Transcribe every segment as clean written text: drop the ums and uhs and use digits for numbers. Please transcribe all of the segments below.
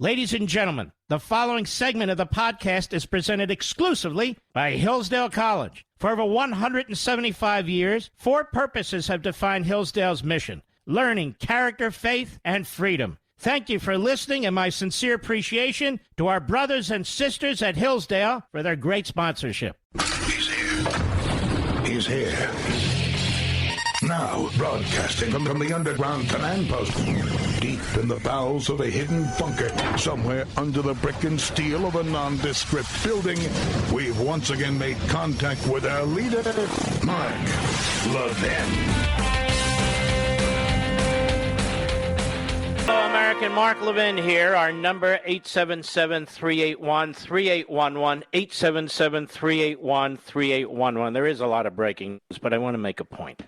Ladies and gentlemen, the following segment of the podcast is presented exclusively by Hillsdale College. For over 175 years, four purposes have defined Hillsdale's mission: learning, character, faith, and freedom. Thank you for listening, and my sincere appreciation to our brothers and sisters at Hillsdale for their great sponsorship. He's here. He's here. Now, broadcasting from the underground command post, deep in the bowels of a hidden bunker, somewhere under the brick and steel of a nondescript building, we've once again made contact with our leader, Mark Levin. Hello, American. Mark Levin here. Our number, 877-381-3811, 877-381-3811. There is a lot of breaking news, but I want to make a point.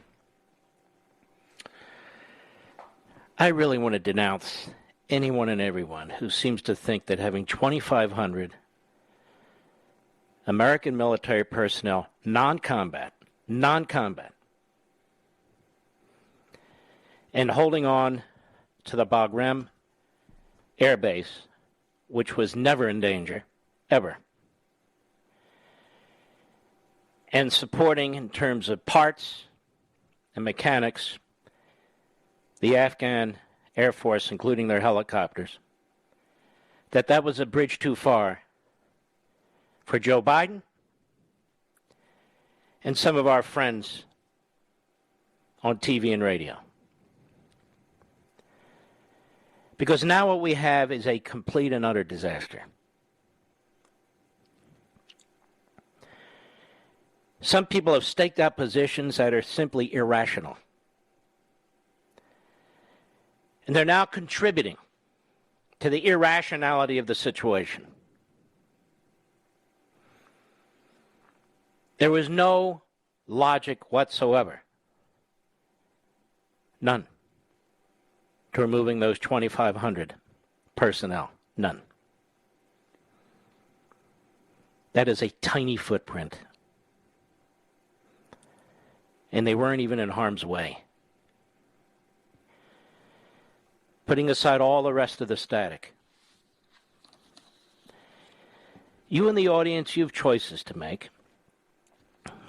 I really want to denounce anyone and everyone who seems to think that having 2,500 American military personnel, non-combat, and holding on to the Bagram Air Base, which was never in danger, ever, and supporting in terms of parts and mechanics the Afghan Air Force, including their helicopters, that was a bridge too far for Joe Biden and some of our friends on TV and radio. Because now what we have is a complete and utter disaster. Some people have staked out positions that are simply irrational. And they're now contributing to the irrationality of the situation. There was no logic whatsoever, none, to removing those 2,500 personnel. None. That is a tiny footprint. And they weren't even in harm's way. Putting aside all the rest of the static. You in the audience, you have choices to make.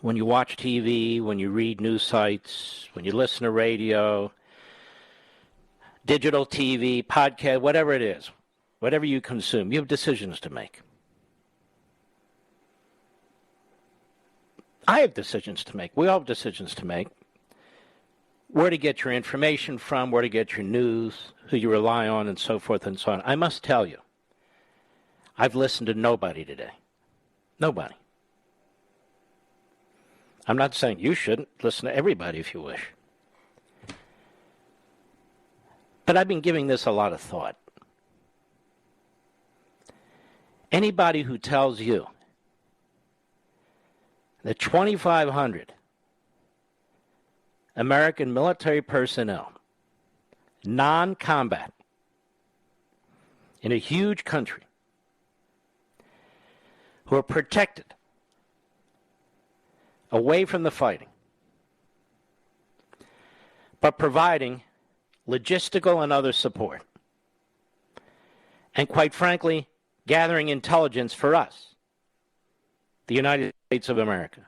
When you watch TV, when you read news sites, when you listen to radio, digital TV, podcast, whatever it is, whatever you consume, you have decisions to make. I have decisions to make. We all have decisions to make. Where to get your information from, where to get your news, who you rely on, and so forth and so on. I must tell you, I've listened to nobody today. Nobody. I'm not saying you shouldn't. Listen to everybody if you wish. But I've been giving this a lot of thought. Anybody who tells you that 2,500 American military personnel, non-combat, in a huge country, who are protected away from the fighting, but providing logistical and other support, and quite frankly, gathering intelligence for us, the United States of America.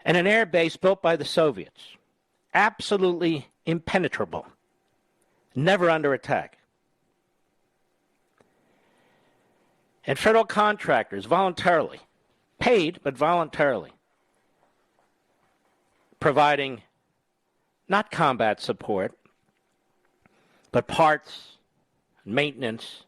And an air base built by the Soviets, absolutely impenetrable, never under attack. And federal contractors voluntarily, paid but voluntarily, providing not combat support, but parts, maintenance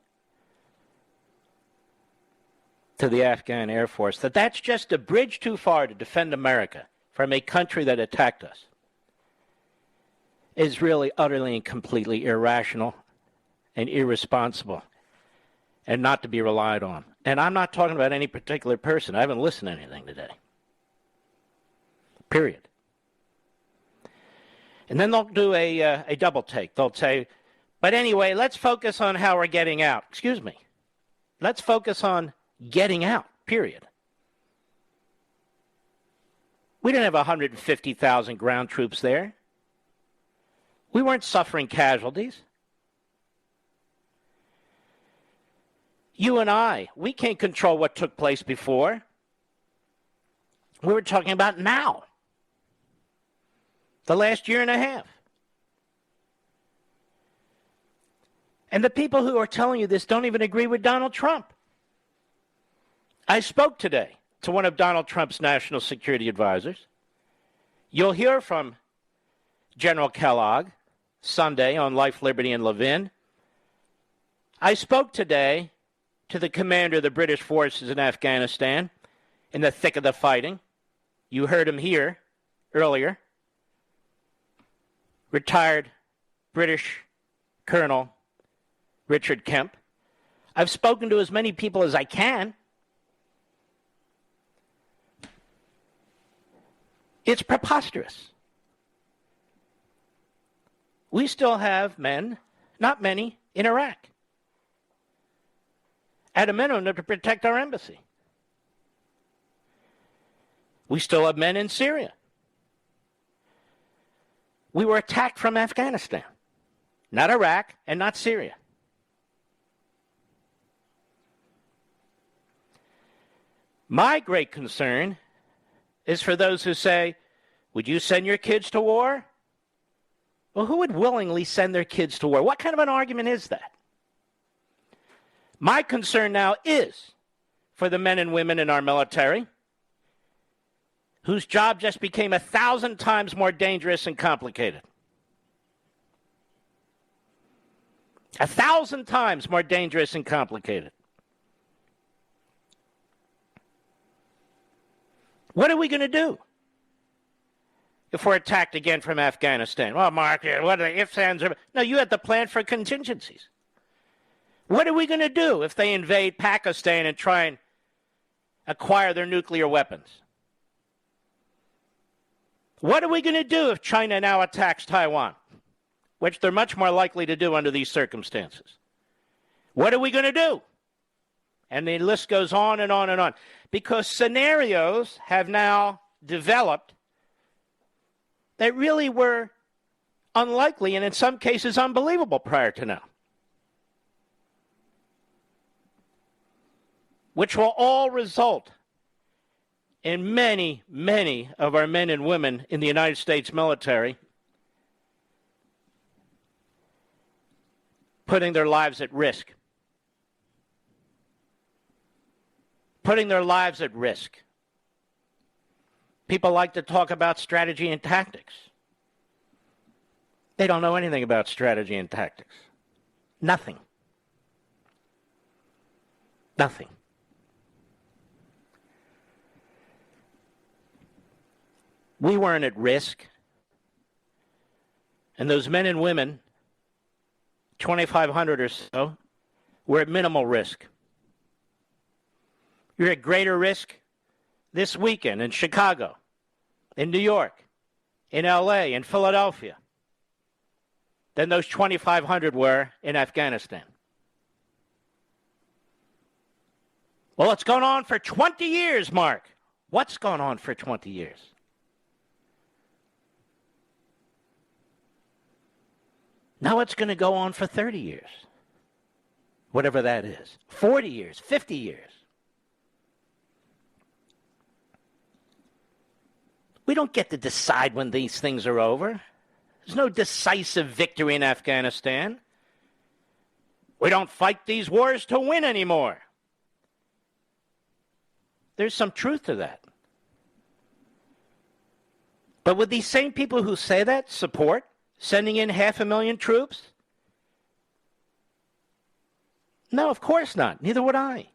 to the Afghan Air Force, that's just a bridge too far to defend America from a country that attacked us, is really utterly and completely irrational and irresponsible and not to be relied on. And I'm not talking about any particular person. I haven't listened to anything today. Period. And then they'll do a double take. They'll say, but anyway, let's focus on how we're getting out. Excuse me. Let's focus on getting out, period. We didn't have 150,000 ground troops there. We weren't suffering casualties. You and I, we can't control what took place before. We were talking about now. The last year and a half. And the people who are telling you this don't even agree with Donald Trump. I spoke today to one of Donald Trump's national security advisors. You'll hear from General Kellogg Sunday on Life, Liberty, and Levin. I spoke today to the commander of the British forces in Afghanistan in the thick of the fighting. You heard him here earlier. Retired British Colonel Richard Kemp. I've spoken to as many people as I can. It's preposterous. We still have men, not many, in Iraq. At a minimum, to protect our embassy. We still have men in Syria. We were attacked from Afghanistan, not Iraq and not Syria. My great concern is for those who say, would you send your kids to war? Well, who would willingly send their kids to war? What kind of an argument is that? My concern now is for the men and women in our military whose job just became 1,000 times more dangerous and complicated. 1,000 times more dangerous and complicated. What are we going to do if we're attacked again from Afghanistan? Well, Mark, what are the ifs, ands, or... No, you had the plan for contingencies. What are we going to do if they invade Pakistan and try and acquire their nuclear weapons? What are we going to do if China now attacks Taiwan, which they're much more likely to do under these circumstances? What are we going to do? And the list goes on and on and on. Because scenarios have now developed that really were unlikely and in some cases unbelievable prior to now. Which will all result in many, many of our men and women in the United States military putting their lives at risk. Putting their lives at risk. People like to talk about strategy and tactics. They don't know anything about strategy and tactics. Nothing. Nothing. We weren't at risk. And those men and women, 2,500 or so, were at minimal risk. You're at greater risk this weekend in Chicago, in New York, in L.A., in Philadelphia, than those 2,500 were in Afghanistan. Well, it's gone on for 20 years, Mark. What's gone on for 20 years? Now it's going to go on for 30 years, whatever that is, 40 years, 50 years. We don't get to decide when these things are over. There's no decisive victory in Afghanistan. We don't fight these wars to win anymore. There's some truth to that. But would these same people who say that support sending in 500,000 troops? No, of course not. Neither would I.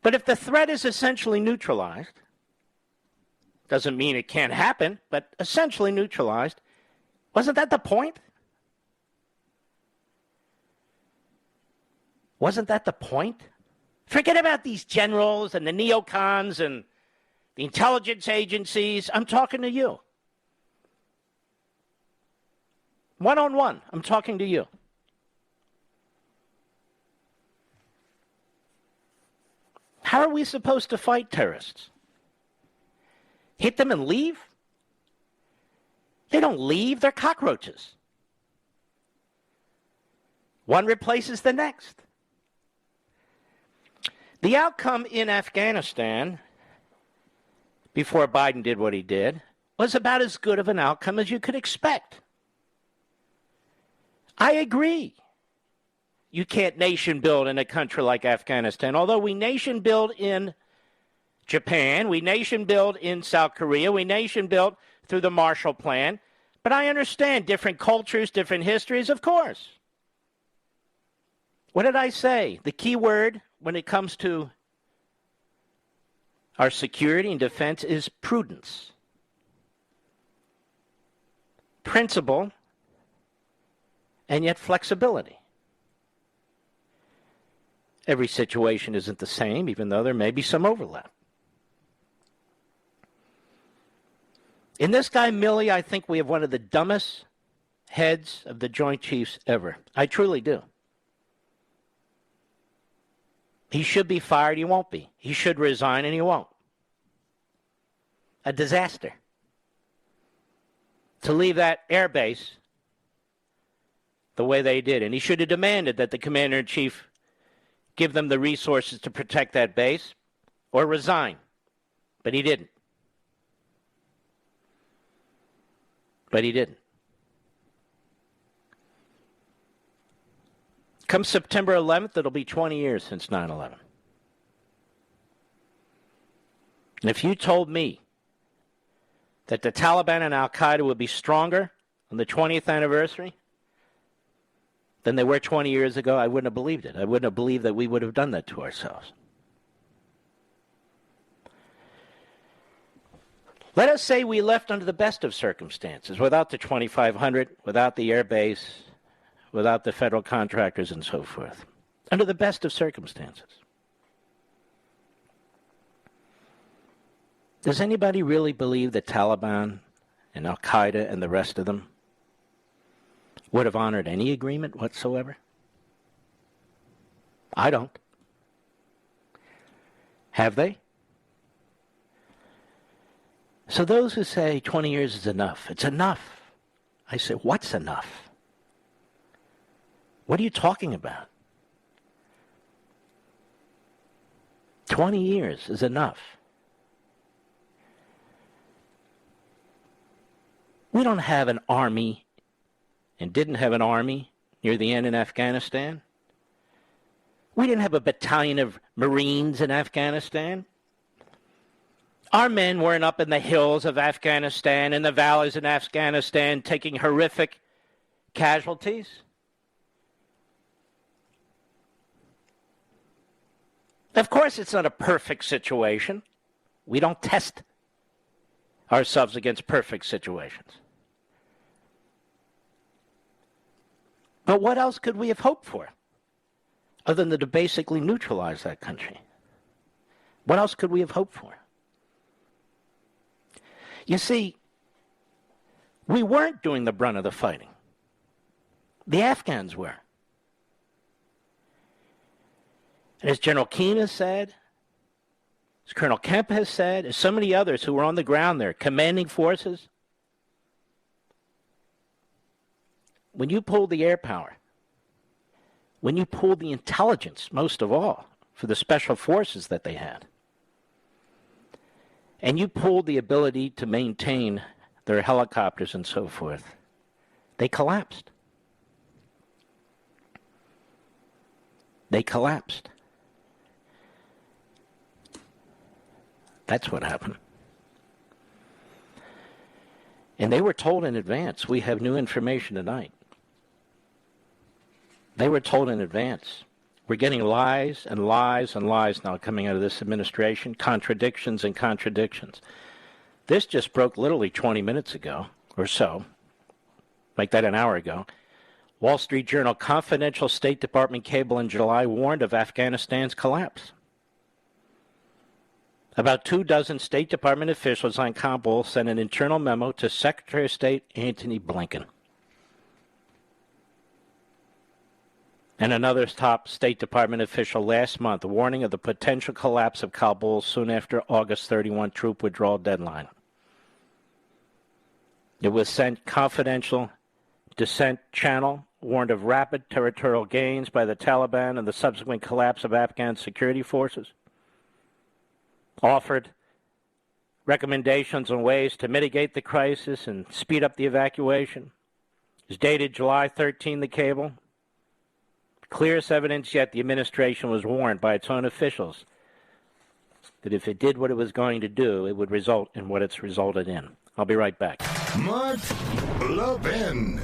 But if the threat is essentially neutralized, doesn't mean it can't happen, but essentially neutralized, wasn't that the point? Wasn't that the point? Forget about these generals and the neocons and the intelligence agencies. I'm talking to you. One-on-one, I'm talking to you. How are we supposed to fight terrorists? Hit them and leave? They don't leave, they're cockroaches. One replaces the next. The outcome in Afghanistan, before Biden did what he did, was about as good of an outcome as you could expect. I agree. You can't nation build in a country like Afghanistan, although we nation build in Japan, we nation build in South Korea, we nation build through the Marshall Plan. But I understand different cultures, different histories, of course. What did I say? The key word when it comes to our security and defense is prudence. Principle, and yet flexibility. Every situation isn't the same, even though there may be some overlap. In this guy, Milley, I think we have one of the dumbest heads of the Joint Chiefs ever. I truly do. He should be fired. He won't be. He should resign, and he won't. A disaster. To leave that air base the way they did. And he should have demanded that the commander-in-chief give them the resources to protect that base or resign. But he didn't. But he didn't. Come September 11th, it'll be 20 years since 9/11. And if you told me that the Taliban and Al-Qaeda would be stronger on the 20th anniversary than they were 20 years ago, I wouldn't have believed it. I wouldn't have believed that we would have done that to ourselves. Let us say we left under the best of circumstances, without the 2,500, without the air base, without the federal contractors and so forth. Under the best of circumstances. Does anybody really believe that Taliban and Al-Qaeda and the rest of them would have honored any agreement whatsoever? I don't. Have they? So those who say 20 years is enough, it's enough. I say, what's enough? What are you talking about? 20 years is enough. We don't have an army and didn't have an army near the end in Afghanistan. We didn't have a battalion of Marines in Afghanistan. Our men weren't up in the hills of Afghanistan and the valleys in Afghanistan taking horrific casualties. Of course, it's not a perfect situation. We don't test ourselves against perfect situations. But what else could we have hoped for other than to basically neutralize that country? What else could we have hoped for? You see, we weren't doing the brunt of the fighting. The Afghans were. And as General Keane has said, as Colonel Kemp has said, as so many others who were on the ground there, commanding forces, when you pulled the air power, when you pulled the intelligence, most of all, for the special forces that they had, and you pulled the ability to maintain their helicopters and so forth, they collapsed. They collapsed. That's what happened. And they were told in advance, we have new information tonight. They were told in advance. We're getting lies and lies and lies now coming out of this administration, contradictions and contradictions. This just broke literally 20 minutes ago or so, like that an hour ago. Wall Street Journal confidential State Department cable in July warned of Afghanistan's collapse. About 24 State Department officials on Kabul sent an internal memo to Secretary of State Antony Blinken. And another top State Department official last month warning of the potential collapse of Kabul soon after August 31 troop withdrawal deadline. It was sent confidential descent channel warned of rapid territorial gains by the Taliban and the subsequent collapse of Afghan security forces, offered recommendations on ways to mitigate the crisis and speed up the evacuation. It's dated July 13, the cable. Clearest evidence yet, the administration was warned by its own officials that if it did what it was going to do, it would result in what it's resulted in. I'll be right back. Mark Levin.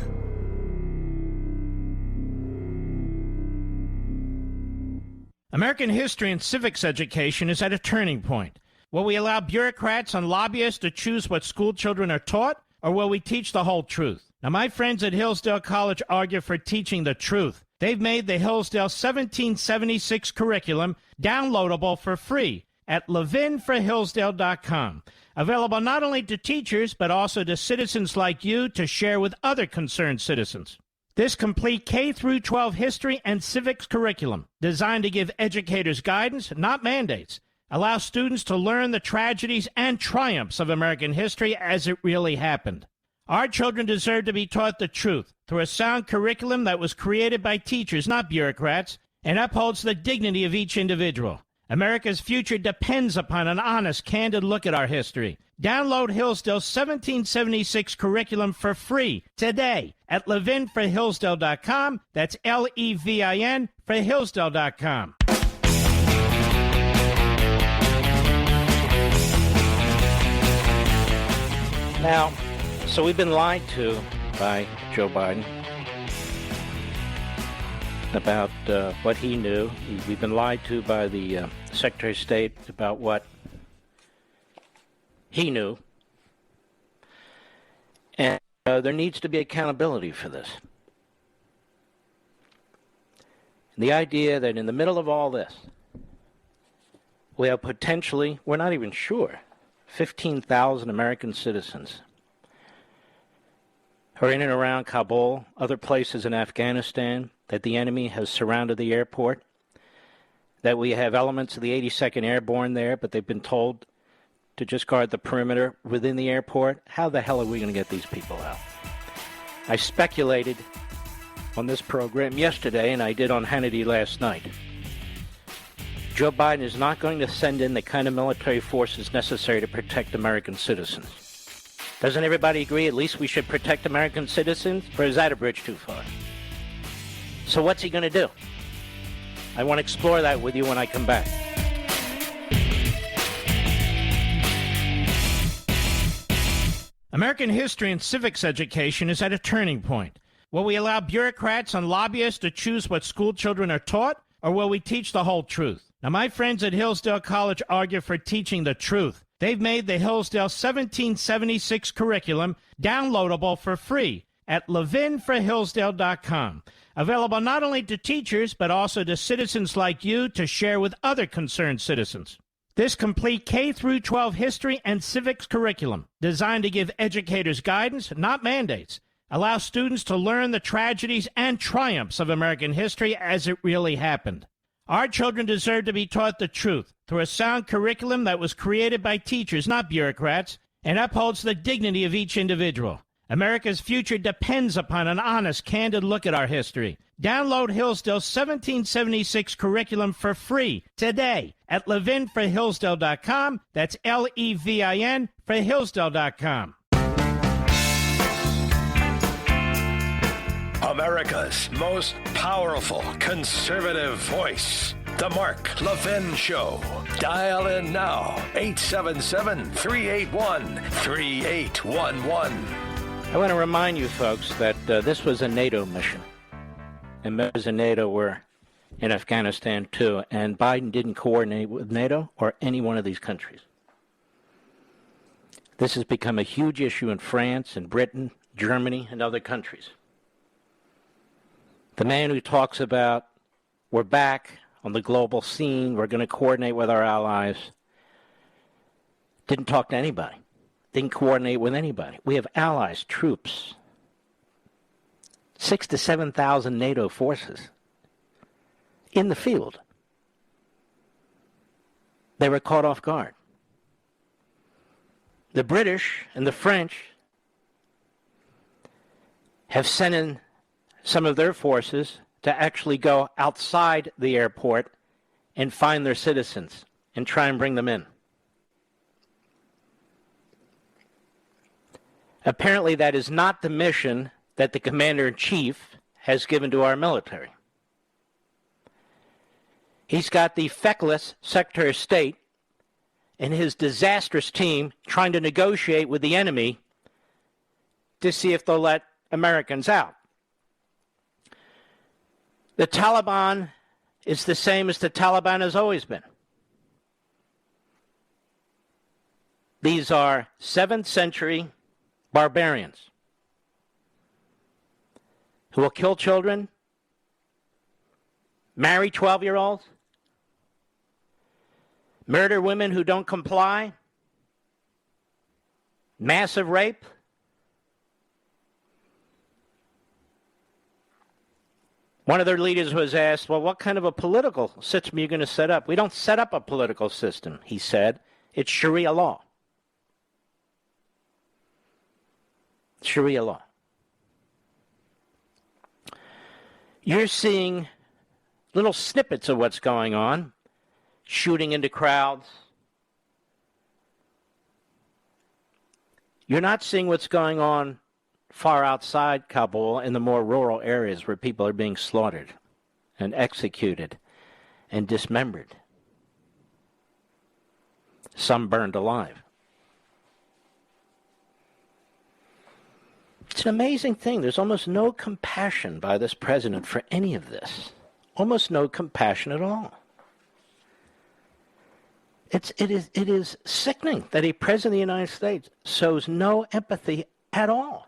American history and civics education is at a turning point. Will we allow bureaucrats and lobbyists to choose what school children are taught, or will we teach the whole truth? Now, my friends at Hillsdale College argue for teaching the truth. They've made the Hillsdale 1776 curriculum downloadable for free at ləʻvɪn.com. Available not only to teachers, but also to citizens like you to share with other concerned citizens. This complete K-12 history and civics curriculum, designed to give educators guidance, not mandates, allows students to learn the tragedies and triumphs of American history as it really happened. Our children deserve to be taught the truth through a sound curriculum that was created by teachers, not bureaucrats, and upholds the dignity of each individual. America's future depends upon an honest, candid look at our history. Download Hillsdale's 1776 curriculum for free today at ləʻvɪn.com. That's L-E-V-I-N for Hillsdale.com. Now, so we've been lied to by Joe Biden about what he knew. We've been lied to by the Secretary of State about what he knew. And there needs to be accountability for this. And the idea that in the middle of all this, we have potentially, we're not even sure, 15,000 American citizens who are in and around Kabul, other places in Afghanistan, that the enemy has surrounded the airport, that we have elements of the 82nd Airborne there, but they've been told to just guard the perimeter within the airport. How the hell are we going to get these people out? I speculated on this program yesterday, and I did on Hannity last night. Joe Biden is not going to send in the kind of military forces necessary to protect American citizens. Doesn't everybody agree at least we should protect American citizens? Or is that a bridge too far? So what's he going to do? I want to explore that with you when I come back. American history and civics education is at a turning point. Will we allow bureaucrats and lobbyists to choose what school children are taught, or will we teach the whole truth? Now, my friends at Hillsdale College argue for teaching the truth. They've made the Hillsdale 1776 curriculum downloadable for free at ləʻvɪn.com. Available not only to teachers, but also to citizens like you to share with other concerned citizens. This complete K-12 history and civics curriculum, designed to give educators guidance, not mandates, allows students to learn the tragedies and triumphs of American history as it really happened. Our children deserve to be taught the truth through a sound curriculum that was created by teachers, not bureaucrats, and upholds the dignity of each individual. America's future depends upon an honest, candid look at our history. Download Hillsdale's 1776 curriculum for free today at ləʻvɪn.com. That's L-E-V-I-N for Hillsdale.com. America's most powerful conservative voice. The Mark Levin Show. Dial in now. 877-381-3811. I want to remind you folks that this was a NATO mission. And members of NATO were in Afghanistan too. And Biden didn't coordinate with NATO or any one of these countries. This has become a huge issue in France and Britain, Germany, and other countries. The man who talks about we're back on the global scene, we're going to coordinate with our allies, didn't talk to anybody, didn't coordinate with anybody. We have allies, troops, 6,000 to 7,000 NATO forces in the field. They were caught off guard. The British and the French have sent in some of their forces to actually go outside the airport and find their citizens and try and bring them in. Apparently, that is not the mission that the commander-in-chief has given to our military. He's got the feckless Secretary of State and his disastrous team trying to negotiate with the enemy to see if they'll let Americans out. The Taliban is the same as the Taliban has always been. These are 7th century barbarians who will kill children, marry 12-year-olds, murder women who don't comply, massive rape. One of their leaders was asked, well, what kind of a political system are you going to set up? We don't set up a political system, he said. It's Sharia law. Sharia law. You're seeing little snippets of what's going on, shooting into crowds. You're not seeing what's going on far outside Kabul in the more rural areas where people are being slaughtered and executed and dismembered. Some burned alive. It's an amazing thing. There's almost no compassion by this president for any of this. Almost no compassion at all. It is sickening that a president of the United States shows no empathy at all.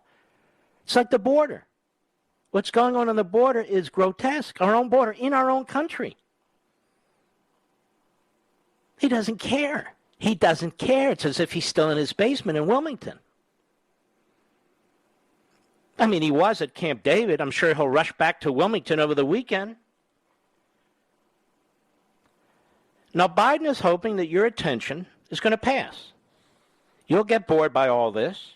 It's like the border. What's going on the border is grotesque. Our own border in our own country. He doesn't care. He doesn't care. It's as if he's still in his basement in Wilmington. I mean, he was at Camp David. I'm sure he'll rush back to Wilmington over the weekend. Now, Biden is hoping that your attention is going to pass. You'll get bored by all this.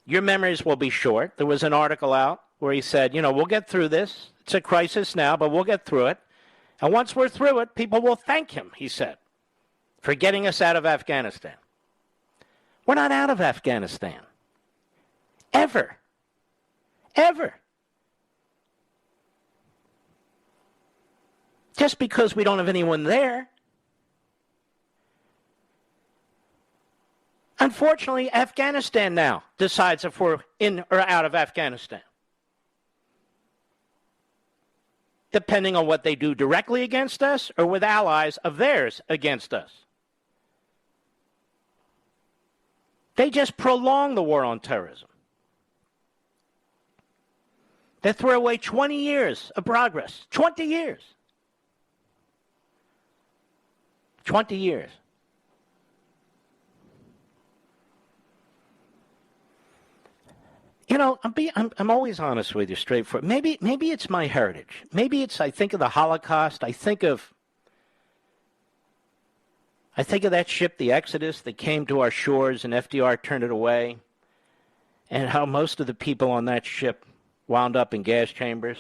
Your memories will be short. There was an article out where he said, we'll get through this. It's a crisis now, but we'll get through it. And once we're through it, people will thank him, he said, for getting us out of Afghanistan. We're not out of Afghanistan. Ever. Ever. Just because we don't have anyone there. Unfortunately, Afghanistan now decides if we're in or out of Afghanistan. Depending on what they do directly against us or with allies of theirs against us. They just prolong the war on terrorism. They throw away 20 years of progress. 20 years. 20 years. I'm always honest with you, straightforward. Maybe it's my heritage. Maybe it's, I think of the Holocaust. I think of that ship, the Exodus, that came to our shores and FDR turned it away. And how most of the people on that ship wound up in gas chambers.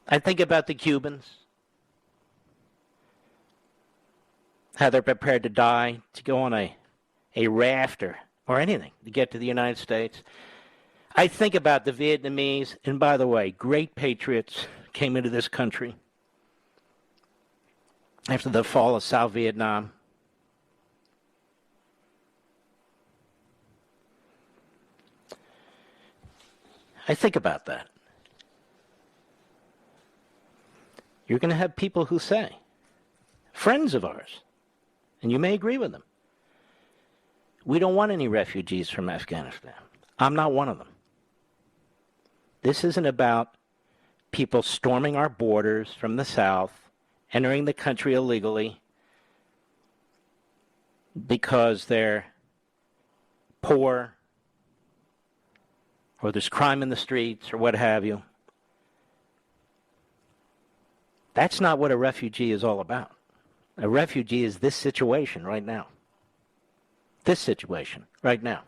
I think about the Cubans. How they're prepared to die, to go on a raft or anything to get to the United States. I think about the Vietnamese, and by the way, great patriots came into this country after the fall of South Vietnam. I think about that. You're going to have people who say, friends of ours, and you may agree with them, we don't want any refugees from Afghanistan. I'm not one of them. This isn't about people storming our borders from the south, entering the country illegally because they're poor or there's crime in the streets or what have you. That's not what a refugee is all about. A refugee is this situation right now. This situation right now.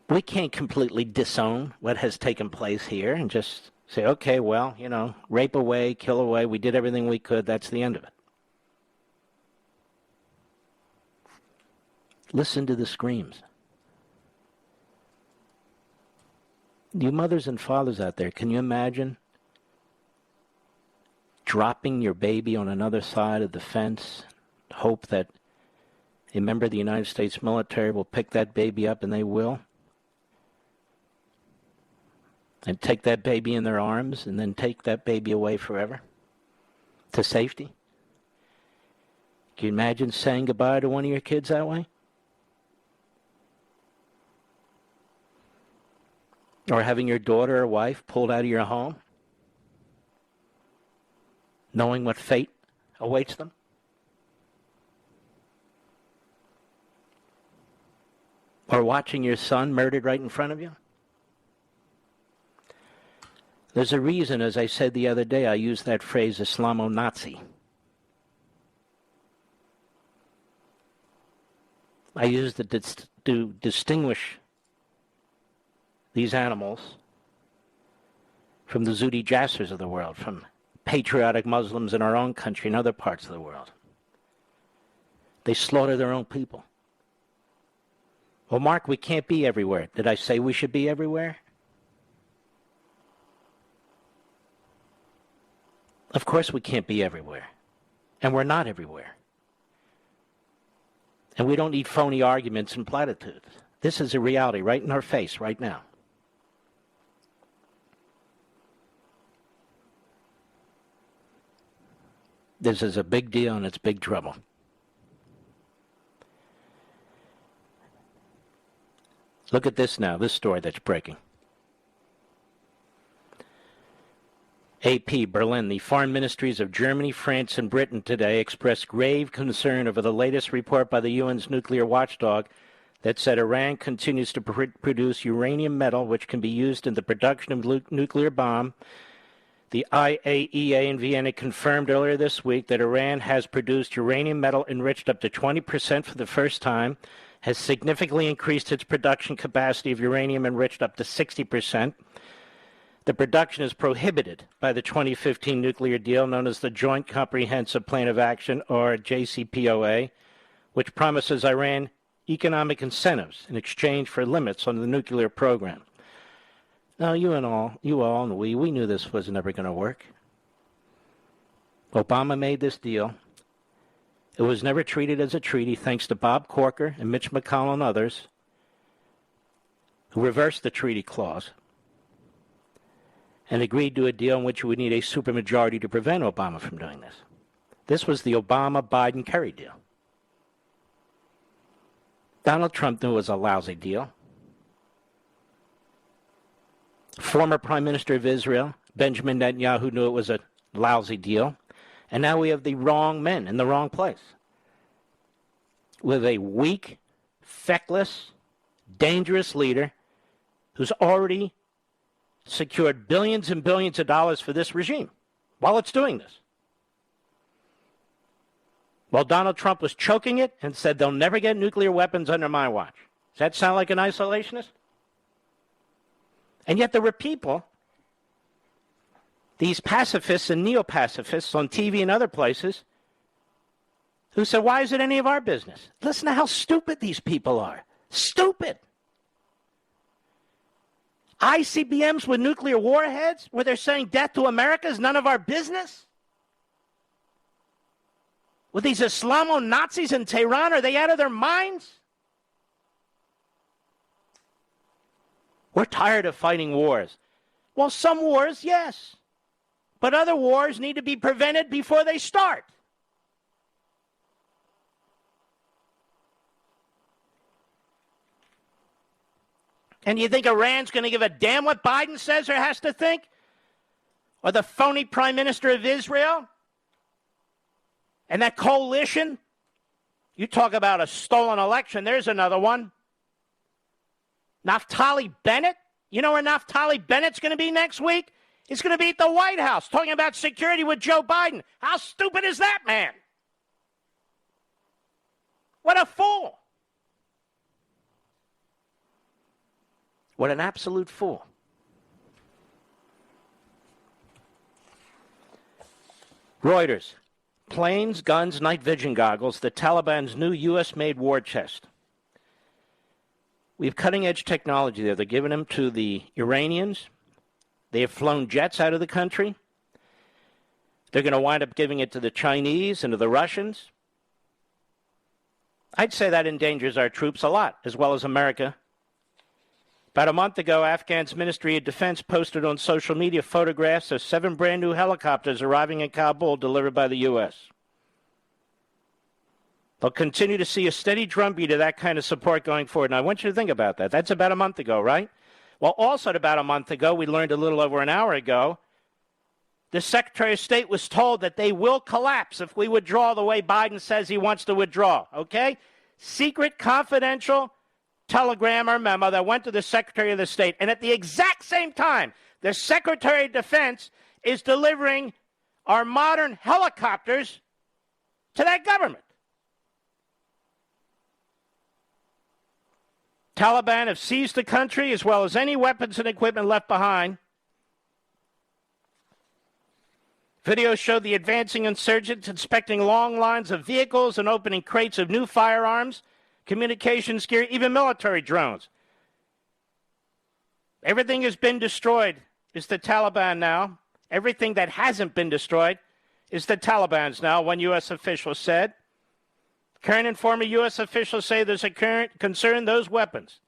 We can't completely disown what has taken place here and just say, okay, well, rape away, kill away, we did everything we could, that's the end of it. Listen to the screams. You mothers and fathers out there, can you imagine dropping your baby on another side of the fence, hope that a member of the United States military will pick that baby up, and they will, and take that baby in their arms and then take that baby away forever to safety? Can you imagine saying goodbye to one of your kids that way? Or having your daughter or wife pulled out of your home, knowing what fate awaits them? Or watching your son murdered right in front of you? There's a reason, as I said the other day, I use that phrase Islamo-Nazi. I use it to distinguish these animals from the Zudi Jassers of the world, from patriotic Muslims in our own country and other parts of the world. They slaughter their own people. Well, Mark, we can't be everywhere. Did I say we should be everywhere? Of course we can't be everywhere. And we're not everywhere. And we don't need phony arguments and platitudes. This is a reality right in our face right now. This is a big deal and it's big trouble. Look at this now, this story that's breaking. AP, Berlin. The foreign ministries of Germany, France, and Britain today expressed grave concern over the latest report by the UN's nuclear watchdog that said Iran continues to produce uranium metal, which can be used in the production of nuclear bomb. The IAEA in Vienna confirmed earlier this week that Iran has produced uranium metal enriched up to 20% for the first time, has significantly increased its production capacity of uranium enriched up to 60%. The production is prohibited by the 2015 nuclear deal known as the Joint Comprehensive Plan of Action, or JCPOA, which promises Iran economic incentives in exchange for limits on the nuclear program. Now, you all, and we knew this was never going to work. Obama made this deal. It was never treated as a treaty thanks to Bob Corker and Mitch McConnell and others who reversed the treaty clause and agreed to a deal in which we would need a supermajority to prevent Obama from doing this. This was the Obama-Biden-Kerry deal. Donald Trump knew it was a lousy deal. Former Prime Minister of Israel, Benjamin Netanyahu, knew it was a lousy deal. And now we have the wrong men in the wrong place. With a weak, feckless, dangerous leader who's already secured billions and billions of dollars for this regime while it's doing this. While Donald Trump was choking it and said they'll never get nuclear weapons under my watch. Does that sound like an isolationist? And yet there were people, these pacifists and neo-pacifists on TV and other places, who said, why is it any of our business? Listen to how stupid these people are. Stupid. ICBMs with nuclear warheads, where they're saying death to America is none of our business? With these Islamo-Nazis in Tehran, are they out of their minds? We're tired of fighting wars. Well, some wars, yes. But other wars need to be prevented before they start. And you think Iran's going to give a damn what Biden says or has to think? Or the phony Prime Minister of Israel? And that coalition? You talk about a stolen election. There's another one. Naftali Bennett? You know where Naftali Bennett's going to be next week? He's going to be at the White House talking about security with Joe Biden. How stupid is that man? What a fool. What an absolute fool. Reuters. Planes, guns, night vision goggles, the Taliban's new U.S.-made war chest. We have cutting-edge technology there. They're giving them to the Iranians. They have flown jets out of the country. They're going to wind up giving it to the Chinese and to the Russians. I'd say that endangers our troops a lot, as well as America. About a month ago, Afghan's Ministry of Defense posted on social media photographs of 7 brand-new helicopters arriving in Kabul delivered by the U.S. They'll continue to see a steady drumbeat of that kind of support going forward. And I want you to think about that. That's about a month ago, right? Well, also about a month ago, we learned a little over an hour ago, the Secretary of State was told that they will collapse if we withdraw the way Biden says he wants to withdraw, okay? Secret, confidential telegram or memo that went to the Secretary of the State. And at the exact same time, the Secretary of Defense is delivering our modern helicopters to that government. Taliban have seized the country as well as any weapons and equipment left behind. Videos showed the advancing insurgents inspecting long lines of vehicles and opening crates of new firearms, communications gear, even military drones. Everything has been destroyed, is the Taliban now. Everything that hasn't been destroyed is the Taliban's now, one U.S. official said. Current and former U.S. officials say there's a current concern those weapons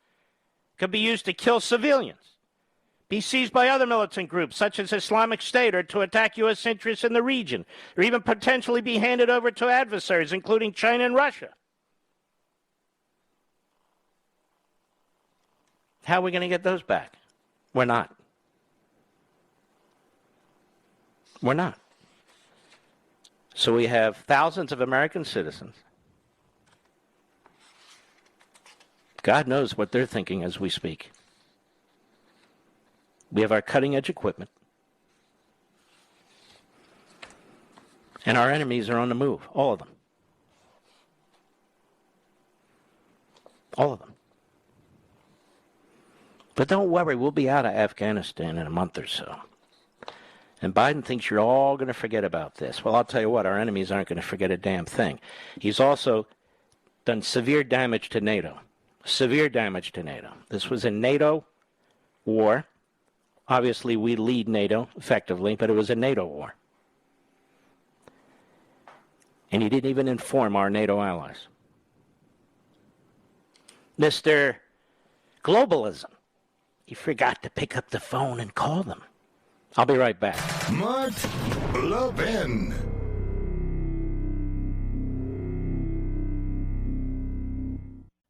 could be used to kill civilians, be seized by other militant groups such as Islamic State, or to attack U.S. interests in the region, or even potentially be handed over to adversaries, including China and Russia. How are we going to get those back? We're not. We're not. So we have thousands of American citizens. God knows what they're thinking as we speak. We have our cutting-edge equipment. And our enemies are on the move, all of them. All of them. But don't worry, we'll be out of Afghanistan in a month or so. And Biden thinks you're all going to forget about this. Well, I'll tell you what, our enemies aren't going to forget a damn thing. He's also done severe damage to NATO. Severe damage to NATO. This was a NATO war. Obviously, we lead NATO effectively, but it was a NATO war. And he didn't even inform our NATO allies. Mr. Globalism. He forgot to pick up the phone and call them. I'll be right back. Mark Levin.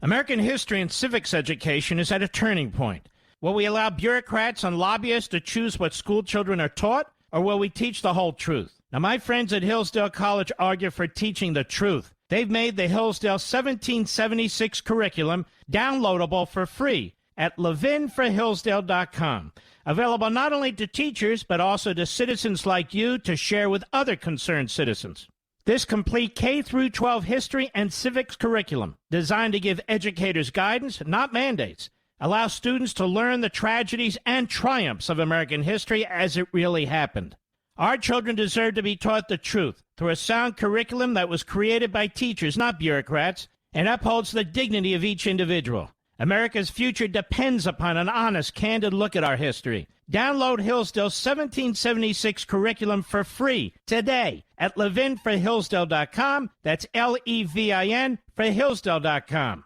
American history and civics education is at a turning point. Will we allow bureaucrats and lobbyists to choose what school children are taught, or will we teach the whole truth? Now, my friends at Hillsdale College argue for teaching the truth. They've made the Hillsdale 1776 curriculum downloadable for free at ləʻvɪn.com. Available not only to teachers, but also to citizens like you to share with other concerned citizens. This complete K-12 history and civics curriculum, designed to give educators guidance, not mandates, allows students to learn the tragedies and triumphs of American history as it really happened. Our children deserve to be taught the truth through a sound curriculum that was created by teachers, not bureaucrats, and upholds the dignity of each individual. America's future depends upon an honest, candid look at our history. Download Hillsdale's 1776 curriculum for free today at ləʻvɪn.com. That's L-E-V-I-N for Hillsdale.com.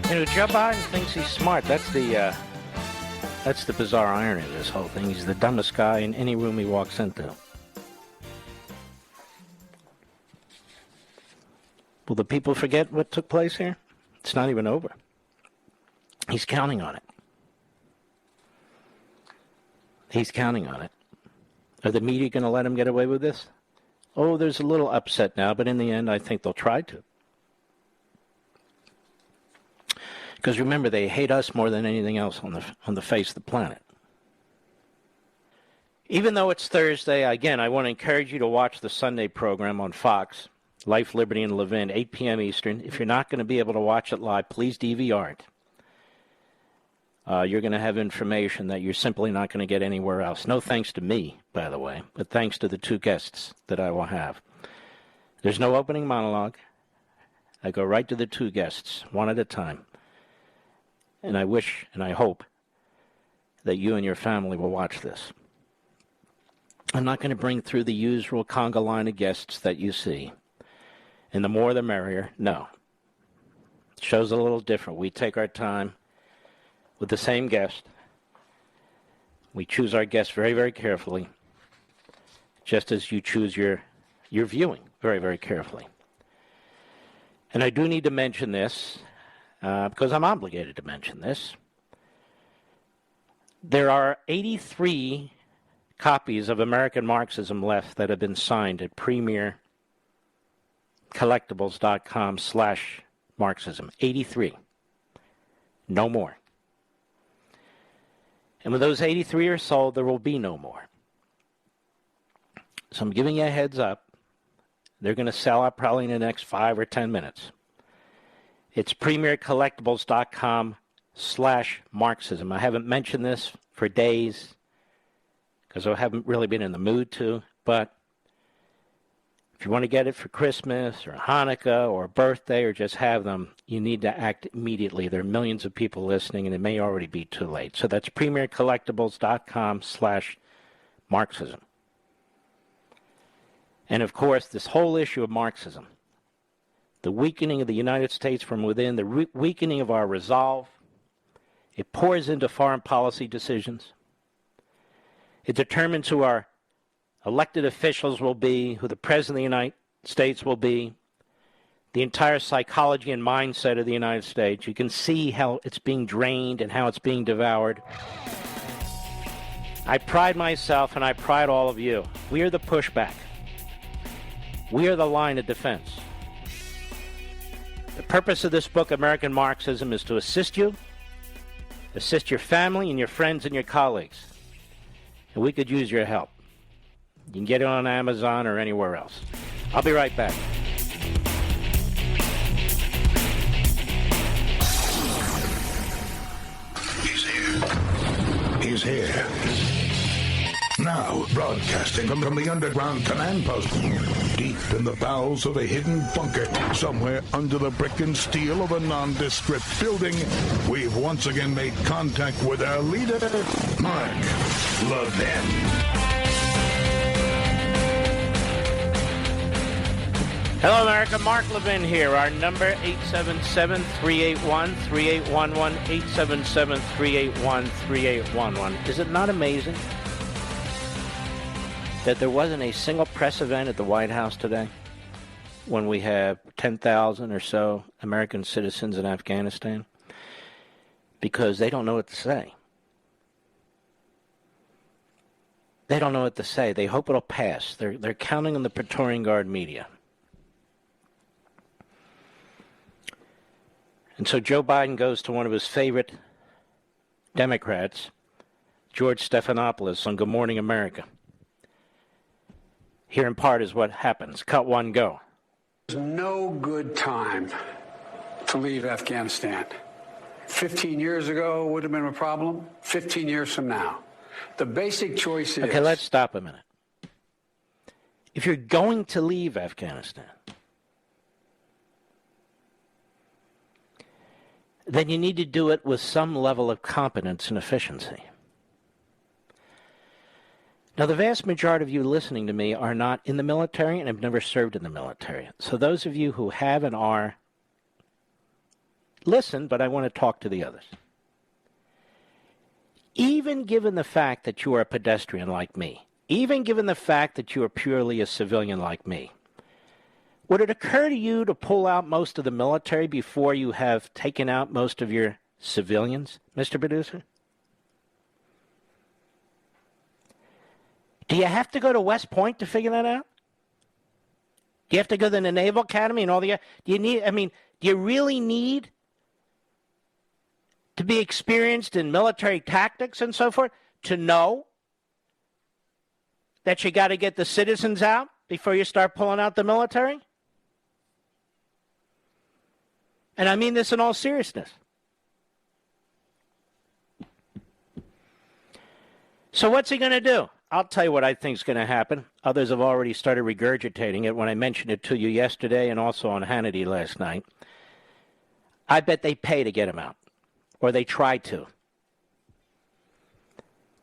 You know, Joe Biden thinks he's smart. That's the bizarre irony of this whole thing. He's the dumbest guy in any room he walks into. Will the people forget what took place here? It's not even over. He's counting on it. He's counting on it. Are the media going to let him get away with this? Oh, there's a little upset now, but in the end, I think they'll try to. Because remember, they hate us more than anything else on the face of the planet. Even though it's Thursday, again, I want to encourage you to watch the Sunday program on Fox, Life, Liberty, and Levin, 8 p.m. Eastern. If you're not going to be able to watch it live, please DVR it. You're going to have information that you're simply not going to get anywhere else. No thanks to me, by the way, but thanks to the two guests that I will have. There's no opening monologue. I go right to the two guests, one at a time. And I wish and I hope that you and your family will watch this. I'm not going to bring through the usual conga line of guests that you see. And the more the merrier. No. The show's a little different. We take our time with the same guest. We choose our guests very, very carefully, just as you choose your viewing very, very carefully. And I do need to mention this, because I'm obligated to mention this. There are 83 copies of American Marxism left that have been signed at premiercollectibles.com/Marxism. 83. No more. And when those 83 are sold, there will be no more. So I'm giving you a heads up. They're going to sell out probably in the next 5 or 10 minutes. It's premiercollectibles.com/Marxism. I haven't mentioned this for days because I haven't really been in the mood to, but if you want to get it for Christmas or Hanukkah or a birthday or just have them, you need to act immediately. There are millions of people listening, and it may already be too late. So that's premiercollectibles.com/Marxism. And, of course, this whole issue of Marxism, the weakening of the United States from within, the weakening of our resolve, it pours into foreign policy decisions. It determines who our elected officials will be, who the President of the United States will be, the entire psychology and mindset of the United States. You can see how it's being drained and how it's being devoured. I pride myself and I pride all of you. We are the pushback. We are the line of defense. The purpose of this book, American Marxism, is to assist you, assist your family and your friends and your colleagues. And we could use your help. You can get it on Amazon or anywhere else. I'll be right back. He's here. He's here. Now, broadcasting from the underground command post, deep in the bowels of a hidden bunker, somewhere under the brick and steel of a nondescript building, we've once again made contact with our leader, Mark Levin. Hello, America. Mark Levin here. Our number, 877-381-3811, 877-381-3811. Is it not amazing that there wasn't a single press event at the White House today when we have 10,000 or so American citizens in Afghanistan? Because they don't know what to say. They don't know what to say. They hope it'll pass. They're counting on the Praetorian Guard media. And so Joe Biden goes to one of his favorite Democrats, George Stephanopoulos, on Good Morning America. Here in part is what happens. Cut one, go. There's no good time to leave Afghanistan. 15 years ago would have been a problem. 15 years from now. The basic choice is... Okay, let's stop a minute. If you're going to leave Afghanistan, then you need to do it with some level of competence and efficiency. Now, the vast majority of you listening to me are not in the military and have never served in the military. So those of you who have and are, listen, but I want to talk to the others. Even given the fact that you are a pedestrian like me, even given the fact that you are purely a civilian like me, would it occur to you to pull out most of the military before you have taken out most of your civilians, Mr. Producer? Do you have to go to West Point to figure that out? Do you have to go to the Naval Academy and all the... Do you really need to be experienced in military tactics and so forth, to know that you got to get the citizens out before you start pulling out the military? And I mean this in all seriousness. So what's he going to do? I'll tell you what I think is going to happen. Others have already started regurgitating it when I mentioned it to you yesterday and also on Hannity last night. I bet they pay to get him out, or they try to.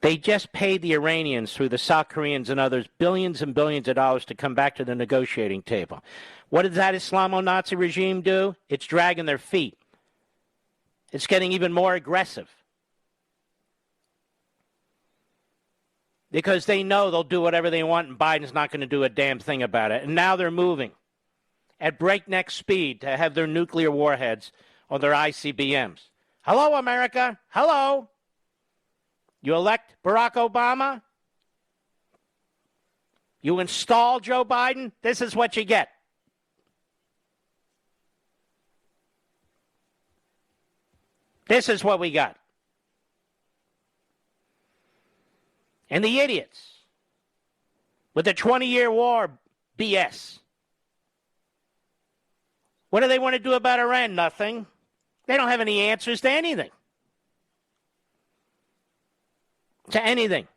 They just paid the Iranians through the South Koreans and others billions and billions of dollars to come back to the negotiating table. What did that Islamo-Nazi regime do? It's dragging their feet. It's getting even more aggressive. Because they know they'll do whatever they want and Biden's not going to do a damn thing about it. And now they're moving at breakneck speed to have their nuclear warheads on their ICBMs. Hello, America. Hello. You elect Barack Obama. You install Joe Biden. This is what you get. This is what we got. And the idiots with the 20-year war BS. What do they want to do about Iran? Nothing. They don't have any answers to anything. To anything.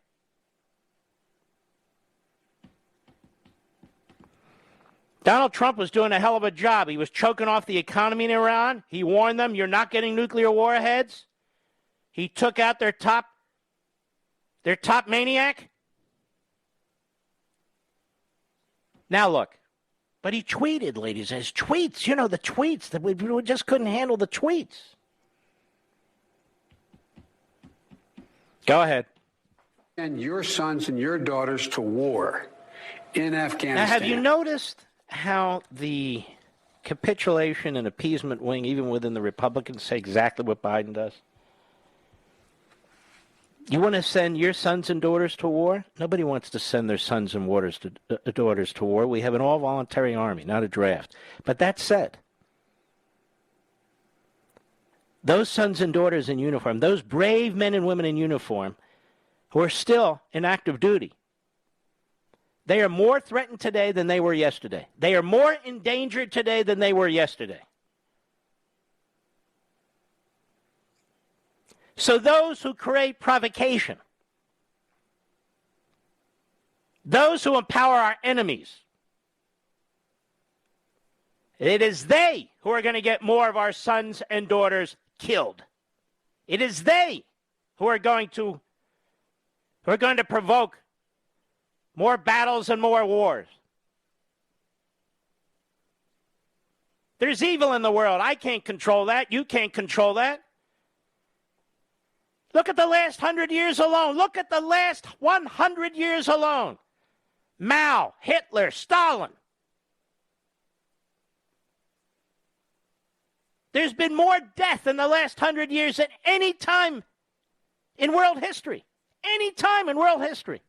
Donald Trump was doing a hell of a job. He was choking off the economy in Iran. He warned them, you're not getting nuclear warheads. He took out their top maniac. Now look, but he tweeted, ladies, his tweets, you know, the tweets, that we just couldn't handle the tweets. Go ahead. And your sons and your daughters to war in Afghanistan. Now, have you noticed how the capitulation and appeasement wing, even within the Republicans, say exactly what Biden does? You want to send your sons and daughters to war? Nobody wants to send their sons and daughters to war. We have an all-voluntary army, not a draft. But that said, those sons and daughters in uniform, those brave men and women in uniform who are still in active duty, they are more threatened today than they were yesterday. They are more endangered today than they were yesterday. So those who create provocation, those who empower our enemies, it is they who are going to get more of our sons and daughters killed. It is they who are going to provoke more battles and more wars. There's evil in the world. I can't control that. You can't control that. Look at the last 100 years alone. Look at the last 100 years alone. Mao, Hitler, Stalin. There's been more death in the last 100 years than any time in world history. Any time in world history.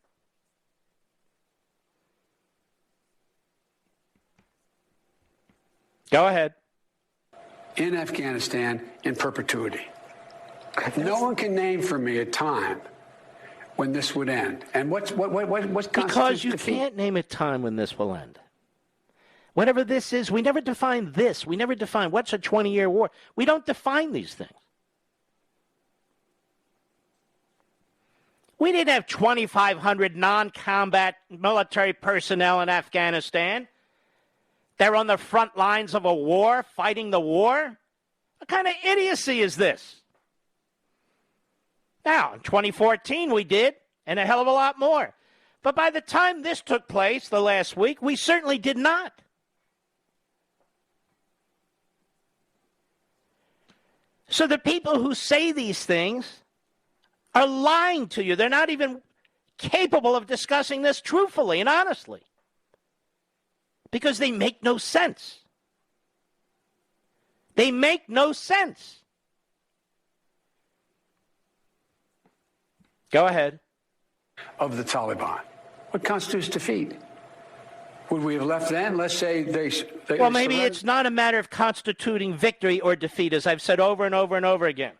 Go ahead. In Afghanistan in perpetuity. No one can name for me a time when this would end. And what because you can't name a time when this will end. Whatever this is, we never define this. We never define what's a 20-year war. We don't define these things. We didn't have 2,500 non-combat military personnel in Afghanistan. They're on the front lines of a war, fighting the war. What kind of idiocy is this? Now, in 2014 we did, and a hell of a lot more. But by the time this took place, the last week, we certainly did not. So the people who say these things are lying to you. They're not even capable of discussing this truthfully and honestly. Because they make no sense. They make no sense. Go ahead. Of the Taliban. What constitutes defeat? Would we have left then? Let's say they well, maybe it's not a matter of constituting victory or defeat, as I've said over and over and over again.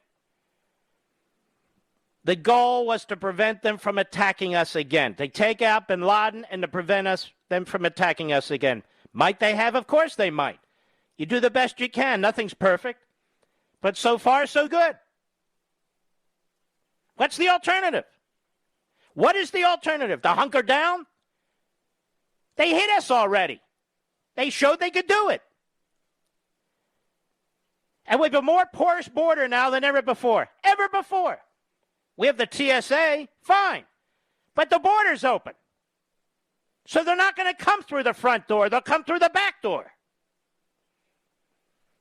The goal was to prevent them from attacking us again, to take out bin Laden and to prevent them from attacking us again. Might they have? Of course they might. You do the best you can. Nothing's perfect. But so far, so good. What's the alternative? What is the alternative? To hunker down? They hit us already. They showed they could do it. And we have a more porous border now than ever before. Ever before. We have the TSA, fine. But the border's open. So they're not going to come through the front door. They'll come through the back door.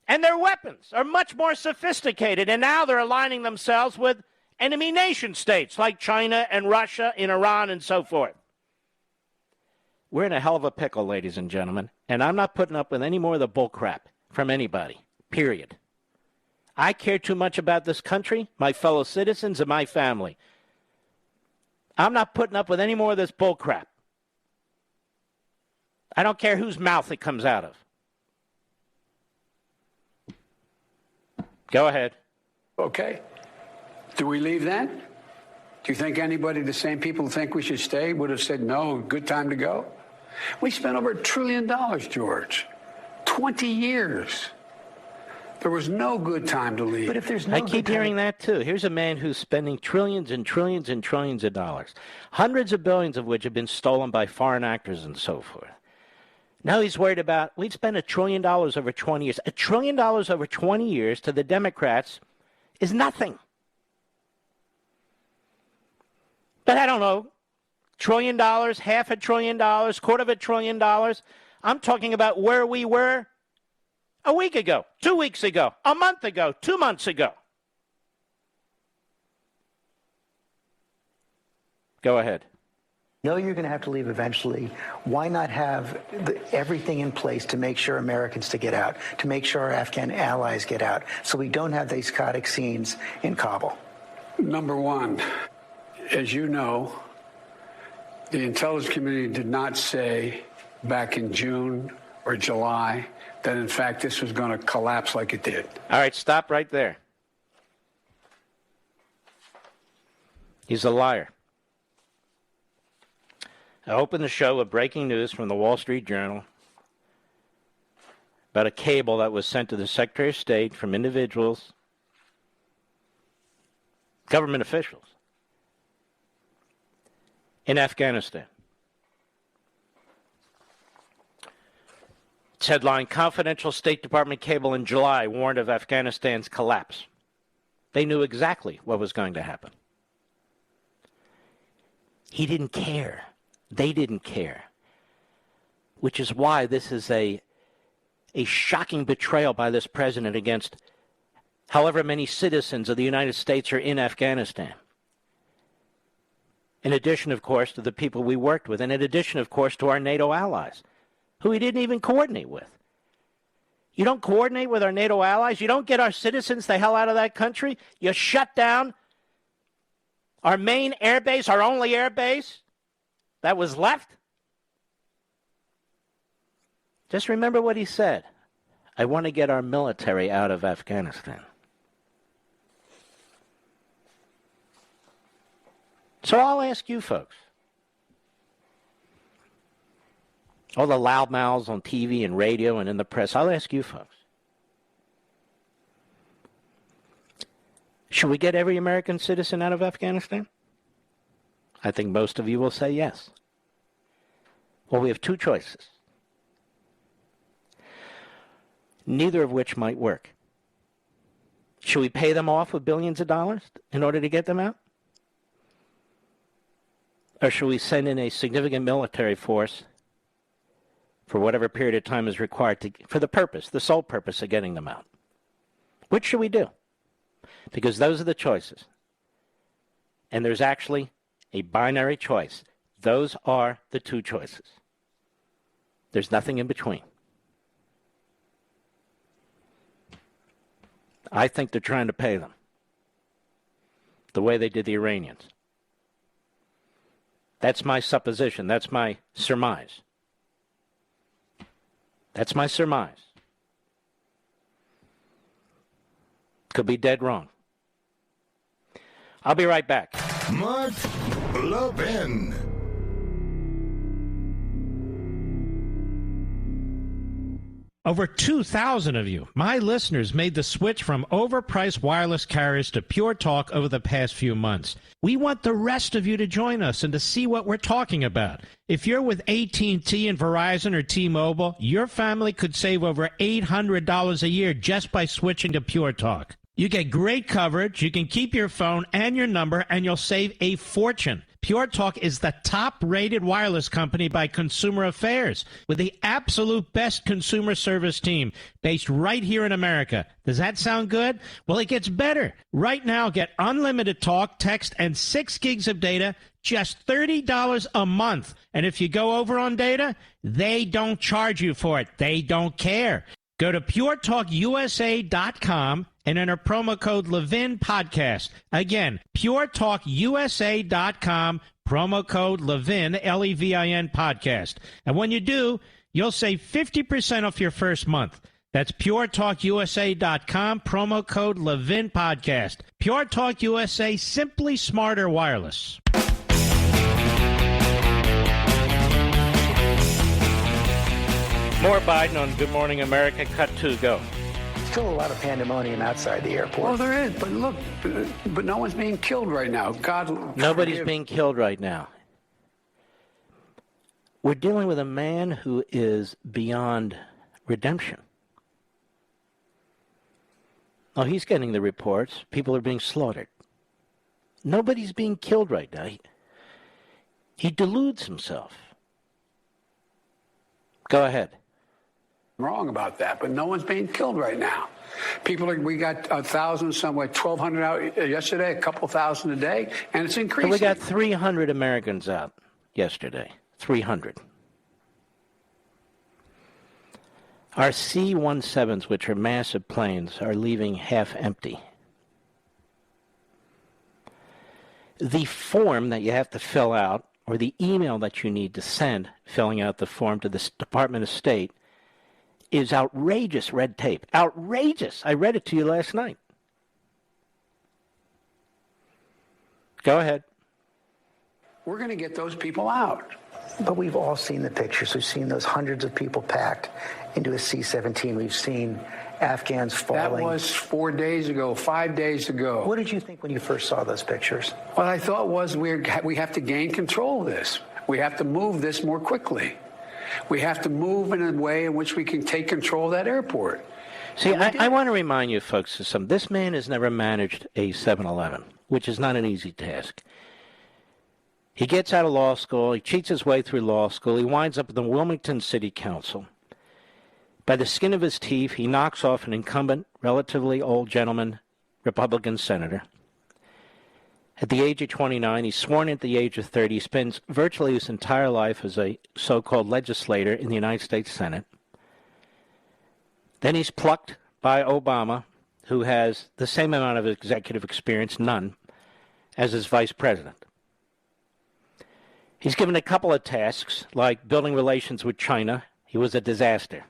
And their weapons are much more sophisticated. And now they're aligning themselves with enemy nation states like China and Russia and Iran and so forth. We're in a hell of a pickle, ladies and gentlemen. And I'm not putting up with any more of the bull crap from anybody, period. I care too much about this country, my fellow citizens, and my family. I'm not putting up with any more of this bull crap. I don't care whose mouth it comes out of. Go ahead. Okay. Do we leave then? Do you think anybody, the same people who think we should stay, would have said no, good time to go? We spent over $1 trillion, George. 20 years. There was no good time to leave. But if there's no I keep hearing that, too. Here's a man who's spending trillions and trillions and trillions of dollars, hundreds of billions of which have been stolen by foreign actors and so forth. Now he's worried about, we'd spend $1 trillion over 20 years. $1 trillion over 20 years to the Democrats is nothing. But I don't know, $1 trillion, $500 billion, $250 billion. I'm talking about where we were a week ago, 2 weeks ago, a month ago, 2 months ago. Go ahead. No, you're going to have to leave eventually. Why not have everything in place to make sure Americans to get out, to make sure our Afghan allies get out, so we don't have these chaotic scenes in Kabul? Number one, as you know, the intelligence community did not say back in June or July that, in fact, this was going to collapse like it did. All right, stop right there. He's a liar. I opened the show with breaking news from the Wall Street Journal about a cable that was sent to the Secretary of State from individuals, government officials, in Afghanistan. It's headline, Confidential State Department cable in July warned of Afghanistan's collapse. They knew exactly what was going to happen. He didn't care. They didn't care. Which is why this is a shocking betrayal by this president against however many citizens of the United States are in Afghanistan. In addition, of course, to the people we worked with, and in addition, of course, to our NATO allies, who we didn't even coordinate with. You don't coordinate with our NATO allies. You don't get our citizens the hell out of that country. You shut down our main air base, our only air base that was left. Just remember what he said. I want to get our military out of Afghanistan. So I'll ask you folks, all the loudmouths on TV and radio and in the press, I'll ask you folks, should we get every American citizen out of Afghanistan? I think most of you will say yes. Well, we have two choices, neither of which might work. Should we pay them off with billions of dollars in order to get them out? Or should we send in a significant military force for whatever period of time is required for the purpose, the sole purpose of getting them out? Which should we do? Because those are the choices. And there's actually a binary choice. Those are the two choices. There's nothing in between. I think they're trying to pay them the way they did the Iranians. That's my supposition. That's my surmise. That's my surmise. Could be dead wrong. I'll be right back. Mark Levin. Over 2,000 of you, my listeners, made the switch from overpriced wireless carriers to Pure Talk over the past few months. We want the rest of you to join us and to see what we're talking about. If you're with AT&T and Verizon or T-Mobile, your family could save over $800 a year just by switching to Pure Talk. You get great coverage, you can keep your phone and your number, and you'll save a fortune. Pure Talk is the top-rated wireless company by Consumer Affairs with the absolute best consumer service team based right here in America. Does that sound good? Well, it gets better. Right now, get unlimited talk, text, and 6 gigs of data, just $30 a month. And if you go over on data, they don't charge you for it. They don't care. Go to puretalkusa.com and enter promo code Levin Podcast. Again, puretalkusa.com, promo code Levin, Levin Podcast. And when you do, you'll save 50% off your first month. That's puretalkusa.com, promo code Levin Podcast. Pure Talk USA, simply smarter wireless. More Biden on Good Morning America. Cut 2, go. Still a lot of pandemonium outside the airport. Well, there is, but look, but no one's being killed right now. Nobody's being killed right now. We're dealing with a man who is beyond redemption. Oh, he's getting the reports. People are being slaughtered. Nobody's being killed right now. He deludes himself. Go ahead. Wrong about that, but no one's being killed right now. We got 1,000 somewhere, 1,200 out yesterday, a couple thousand a day, and it's increasing. So we got 300 Americans out yesterday. 300. Our C-17s, which are massive planes, are leaving half empty. The form that you have to fill out, or the email that you need to send filling out the form to the Department of State, is outrageous red tape. Outrageous. I read it to you last night. Go ahead. We're going to get those people out. But we've all seen the pictures. We've seen those hundreds of people packed into a C-17. We've seen Afghans falling. That was 4 days ago, 5 days ago. What did you think when you first saw those pictures? What I thought was we have to gain control of this. We have to move this more quickly. We have to move in a way in which we can take control of that airport. See, I want to remind you folks of something. This man has never managed a 7-Eleven, which is not an easy task. He gets out of law school. He cheats his way through law school. He winds up in the Wilmington City Council. By the skin of his teeth, he knocks off an incumbent, relatively old gentleman, Republican senator. At the age of 29, he's sworn in at the age of 30. He spends virtually his entire life as a so-called legislator in the United States Senate. Then he's plucked by Obama, who has the same amount of executive experience, none, as his vice president. He's given a couple of tasks, like building relations with China. He was a disaster.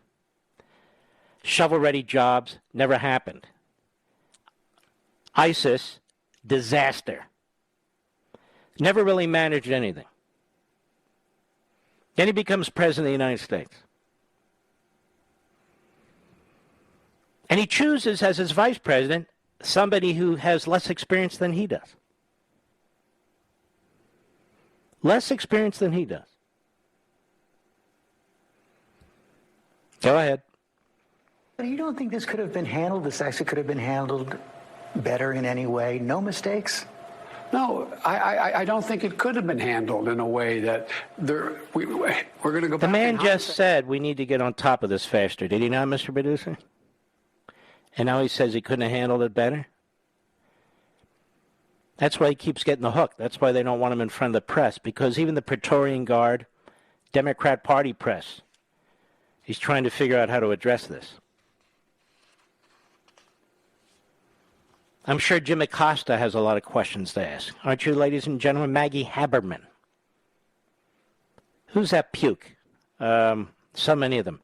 Shovel-ready jobs never happened. ISIS, disaster. Never really managed anything. Then he becomes president of the United States. And he chooses as his vice president somebody who has less experience than he does. Less experience than he does. Go ahead. But you don't think this could have been handled, this actually could have been handled better in any way? No mistakes? No, I don't think it could have been handled in a way that we're going to go back. The man just said we need to get on top of this faster. Did he not, Mr. Producer? And now he says he couldn't have handled it better? That's why he keeps getting the hook. That's why they don't want him in front of the press, because even the Praetorian Guard, Democrat Party press, he's trying to figure out how to address this. I'm sure Jim Acosta has a lot of questions to ask. Aren't you, ladies and gentlemen? Maggie Haberman. Who's that puke? So many of them.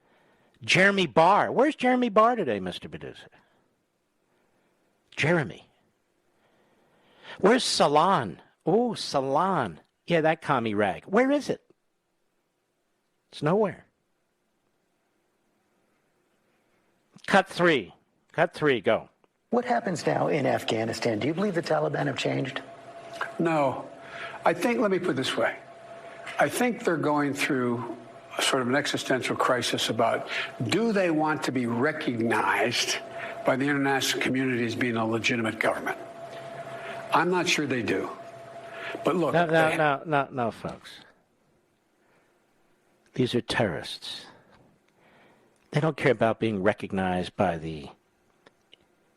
Jeremy Barr. Where's Jeremy Barr today, Mr. Producer? Jeremy. Where's Salon? Oh, Salon. Yeah, that commie rag. Where is it? It's nowhere. Cut three, go. What happens now in Afghanistan? Do you believe the Taliban have changed? No. Let me put it this way. I think they're going through sort of an existential crisis about, do they want to be recognized by the international community as being a legitimate government? I'm not sure they do. But look... No, folks. These are terrorists. They don't care about being recognized by the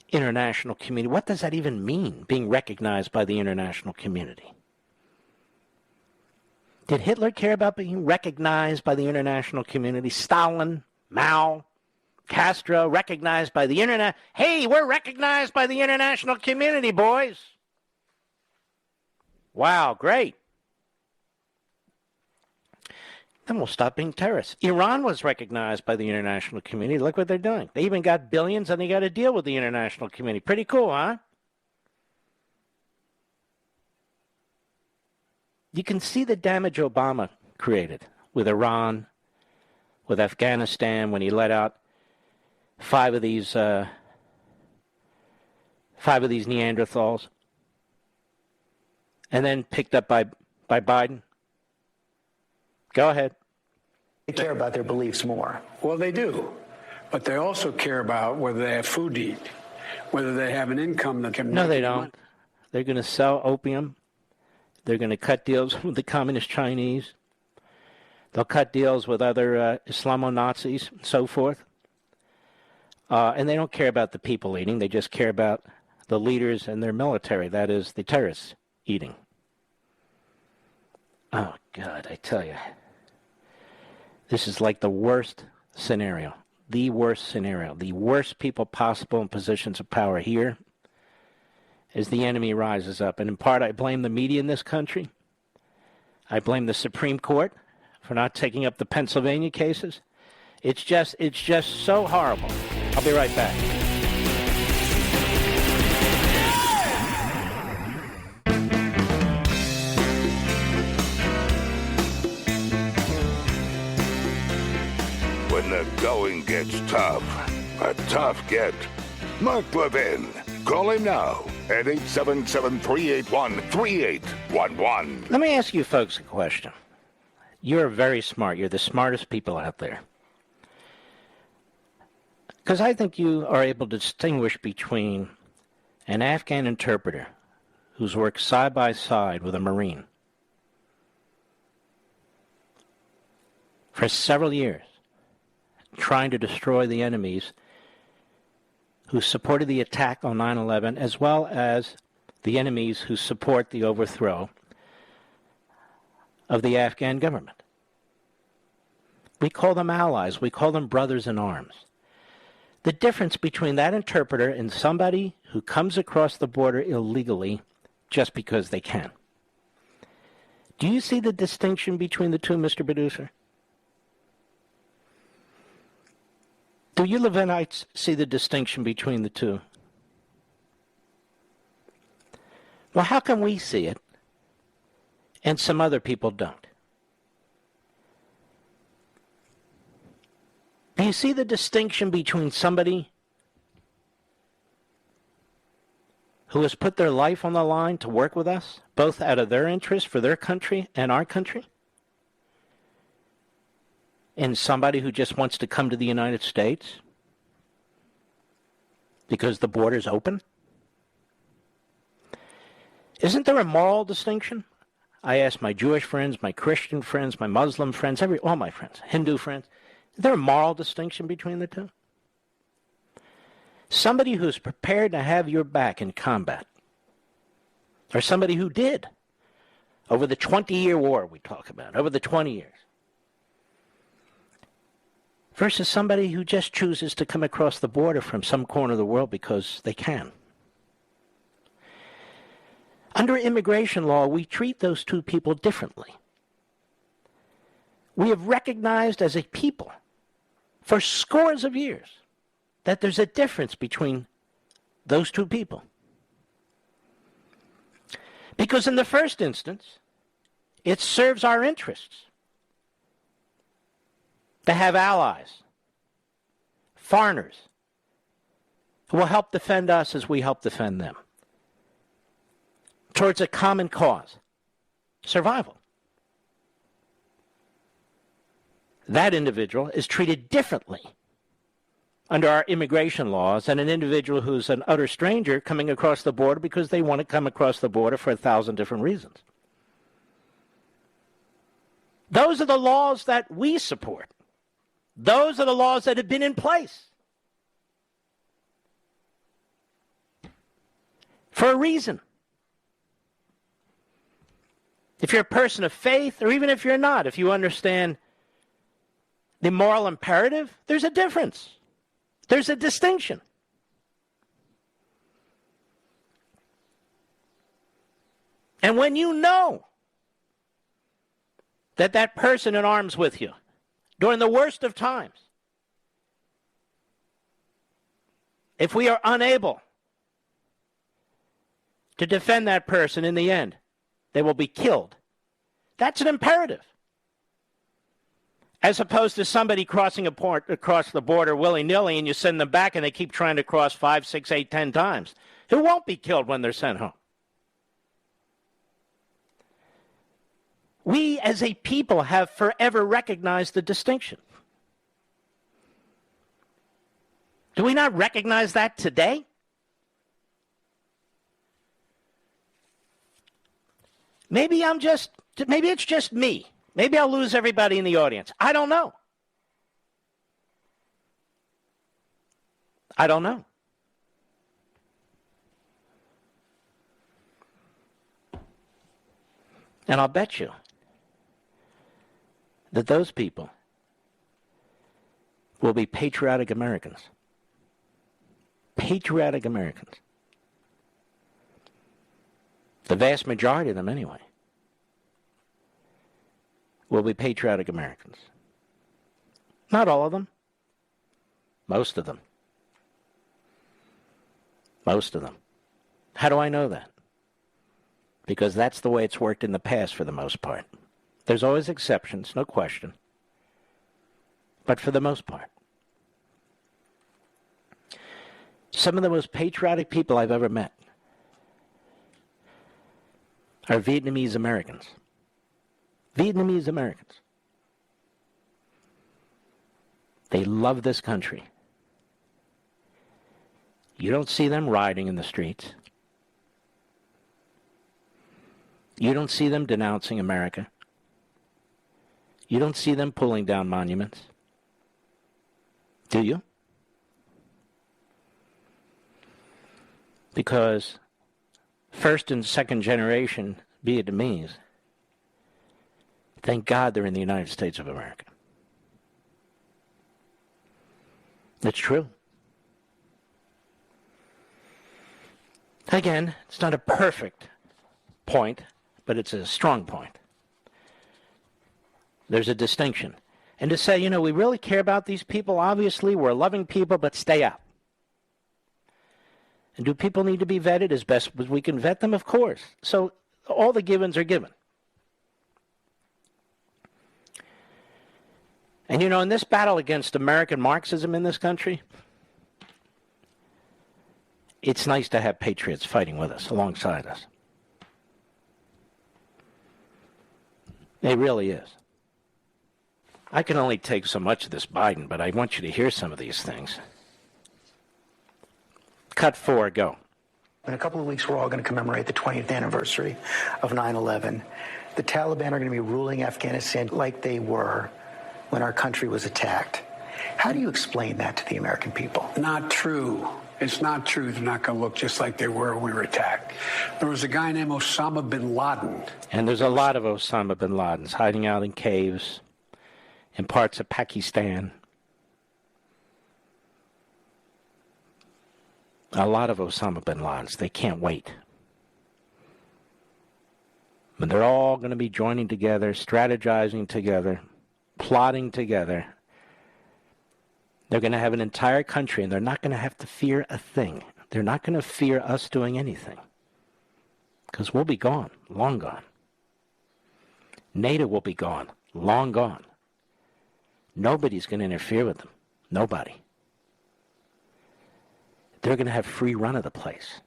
international community. What does that even mean, being recognized by the international community? Did Hitler care about being recognized by the international community? Stalin, Mao, Castro, recognized by the internet. Hey, we're recognized by the international community, boys. Wow, great. Then we'll stop being terrorists. Iran was recognized by the international community. Look what they're doing. They even got billions and they got to deal with the international community. Pretty cool, huh? You can see the damage Obama created with Iran, with Afghanistan, when he let out five of these Neanderthals, and then picked up by Biden. Go ahead. They care about their beliefs more. Well, they do. But they also care about whether they have food to eat, whether they have an income that can... No, they don't. They're going to sell opium. They're going to cut deals with the communist Chinese. They'll cut deals with other Islamo-Nazis and so forth. And they don't care about the people eating. They just care about the leaders and their military, that is, the terrorists eating. Oh, God, I tell you. This is like the worst scenario. The worst scenario. The worst people possible in positions of power here as the enemy rises up. And in part, I blame the media in this country. I blame the Supreme Court for not taking up the Pennsylvania cases. It's just so horrible. I'll be right back. When the going gets tough, a tough get. Mark Levin. Call him now at 877-381-3811. Let me ask you folks a question. You're very smart. You're the smartest people out there. Because I think you are able to distinguish between an Afghan interpreter who's worked side by side with a Marine for several years, trying to destroy the enemies who supported the attack on 9/11, as well as the enemies who support the overthrow of the Afghan government. We call them allies. We call them brothers in arms. The difference between that interpreter and somebody who comes across the border illegally just because they can. Do you see the distinction between the two, Mr. Producer? Do you Levinites see the distinction between the two? Well, how can we see it and some other people don't? Do you see the distinction between somebody who has put their life on the line to work with us, both out of their interest for their country and our country, and somebody who just wants to come to the United States because the border's open? Isn't there a moral distinction? I ask my Jewish friends, my Christian friends, my Muslim friends, all my friends, Hindu friends, is there a moral distinction between the two? Somebody who's prepared to have your back in combat, or somebody who did over the 20-year war we talk about, over the 20 years, versus somebody who just chooses to come across the border from some corner of the world because they can. Under immigration law, we treat those two people differently. We have recognized as a people for scores of years that there's a difference between those two people. Because in the first instance, it serves our interests to have allies, foreigners, who will help defend us as we help defend them, towards a common cause, survival. That individual is treated differently under our immigration laws than an individual who's an utter stranger coming across the border because they want to come across the border for 1,000 different reasons. Those are the laws that we support. Those are the laws that have been in place for a reason. If you're a person of faith, or even if you're not, if you understand the moral imperative, there's a difference. There's a distinction. And when you know that that person in arms with you during the worst of times, if we are unable to defend that person in the end, they will be killed. That's an imperative. As opposed to somebody crossing across the border willy-nilly and you send them back and they keep trying to cross 5, 6, 8, 10 times, who won't be killed when they're sent home. We as a people have forever recognized the distinction. Do we not recognize that today? Maybe it's just me. Maybe I'll lose everybody in the audience. I don't know. I don't know. And I'll bet you that those people will be patriotic Americans. Patriotic Americans. The vast majority of them, anyway, will be patriotic Americans. Not all of them. Most of them. Most of them. How do I know that? Because that's the way it's worked in the past for the most part. There's always exceptions, no question. But for the most part. Some of the most patriotic people I've ever met are Vietnamese Americans. Vietnamese Americans. They love this country. You don't see them rioting in the streets. You don't see them denouncing America. You don't see them pulling down monuments. Do you? Because first and second generation Vietnamese, thank God they're in the United States of America. It's true. Again, it's not a perfect point, but it's a strong point. There's a distinction. And to say, we really care about these people, obviously, we're loving people, but stay out. And do people need to be vetted as best as we can vet them? Of course. So all the givens are given. And in this battle against American Marxism in this country, it's nice to have patriots fighting with us, alongside us. It really is. I can only take so much of this Biden, but I want you to hear some of these things. Cut 4, go. In a couple of weeks, we're all going to commemorate the 20th anniversary of 9/11. The Taliban are going to be ruling Afghanistan like they were when our country was attacked. How do you explain that to the American people? Not true. It's not true. They're not going to look just like they were when we were attacked. There was a guy named Osama bin Laden. And there's a lot of Osama bin Ladens hiding out in caves in parts of Pakistan. A lot of Osama bin Ladens. They can't wait. But they're all going to be joining together, strategizing together, plotting together. They're going to have an entire country, and they're not going to have to fear a thing. They're not going to fear us doing anything. Because we'll be gone, long gone. NATO will be gone, long gone. Nobody's going to interfere with them. Nobody. They're going to have free run of the place.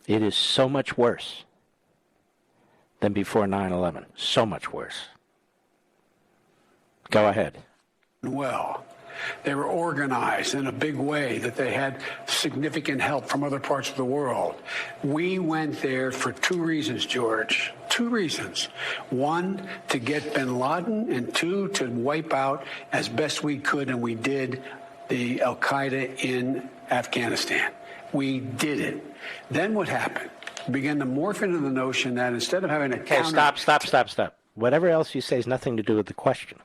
It is so much worse than before 9/11. So much worse. Go ahead. Well, they were organized in a big way, that they had significant help from other parts of the world. We went there for two reasons, George. Two reasons. One, to get bin Laden, and two, to wipe out as best we could, and we did, the Al-Qaeda in Afghanistan. We did it. Then what happened? We began to morph into the notion that instead of having a Stop. Whatever else you say has nothing to do with the question.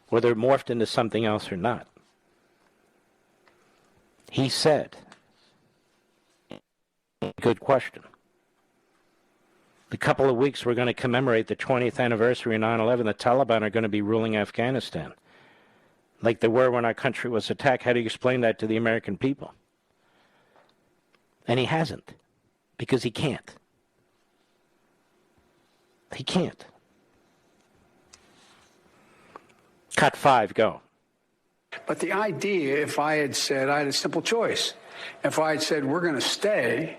Whether it morphed into something else or not. He said, good question. The couple of weeks we're going to commemorate the 20th anniversary of 9/11, the Taliban are going to be ruling Afghanistan. Like they were when our country was attacked. How do you explain that to the American people? And he hasn't, because he can't. He can't. Cut 5, go. But the idea, if I had said, I had a simple choice. If I had said, we're going to stay,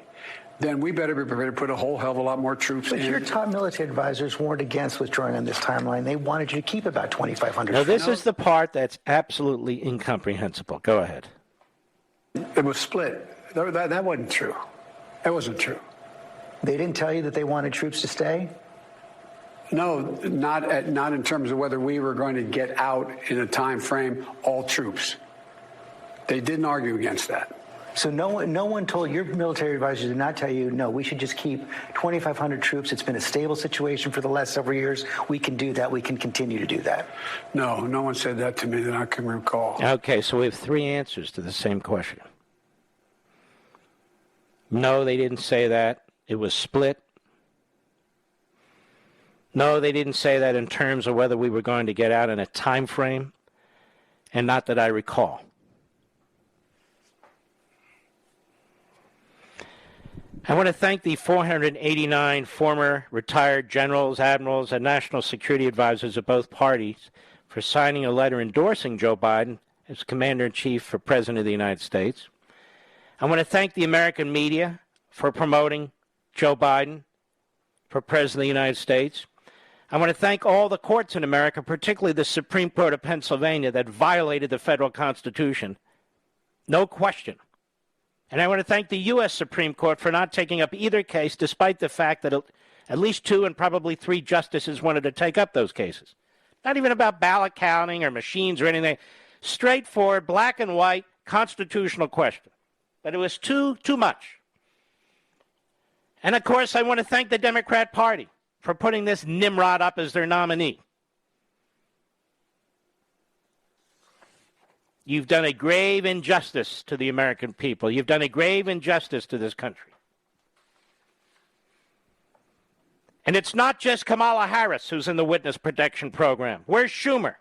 then we better be prepared to put a whole hell of a lot more troops in. But your top military advisors weren't against withdrawing on this timeline. They wanted you to keep about 2,500. Now, this is the part that's absolutely incomprehensible. Go ahead. It was split. That wasn't true. That wasn't true. They didn't tell you that they wanted troops to stay? No, not in terms of whether we were going to get out in a time frame, all troops. They didn't argue against that. So no one told your military advisors did not tell you, no, we should just keep 2,500 troops. It's been a stable situation for the last several years. We can do that. We can continue to do that. No one said that to me that I can recall. Okay, so we have three answers to the same question. No, they didn't say that. It was split. No, they didn't say that in terms of whether we were going to get out in a time frame, and not that I recall. I want to thank the 489 former retired generals, admirals, and national security advisors of both parties for signing a letter endorsing Joe Biden as Commander-in-Chief for President of the United States. I want to thank the American media for promoting Joe Biden for President of the United States. I want to thank all the courts in America, particularly the Supreme Court of Pennsylvania, that violated the federal Constitution. No question. And I want to thank the U.S. Supreme Court for not taking up either case, despite the fact that at least 2 and probably 3 justices wanted to take up those cases. Not even about ballot counting or machines or anything. Straightforward, black and white, constitutional question. But it was too much. And, of course, I want to thank the Democrat Party for putting this Nimrod up as their nominee. You've done a grave injustice to the American people. You've done a grave injustice to this country. And it's not just Kamala Harris who's in the witness protection program. Where's Schumer?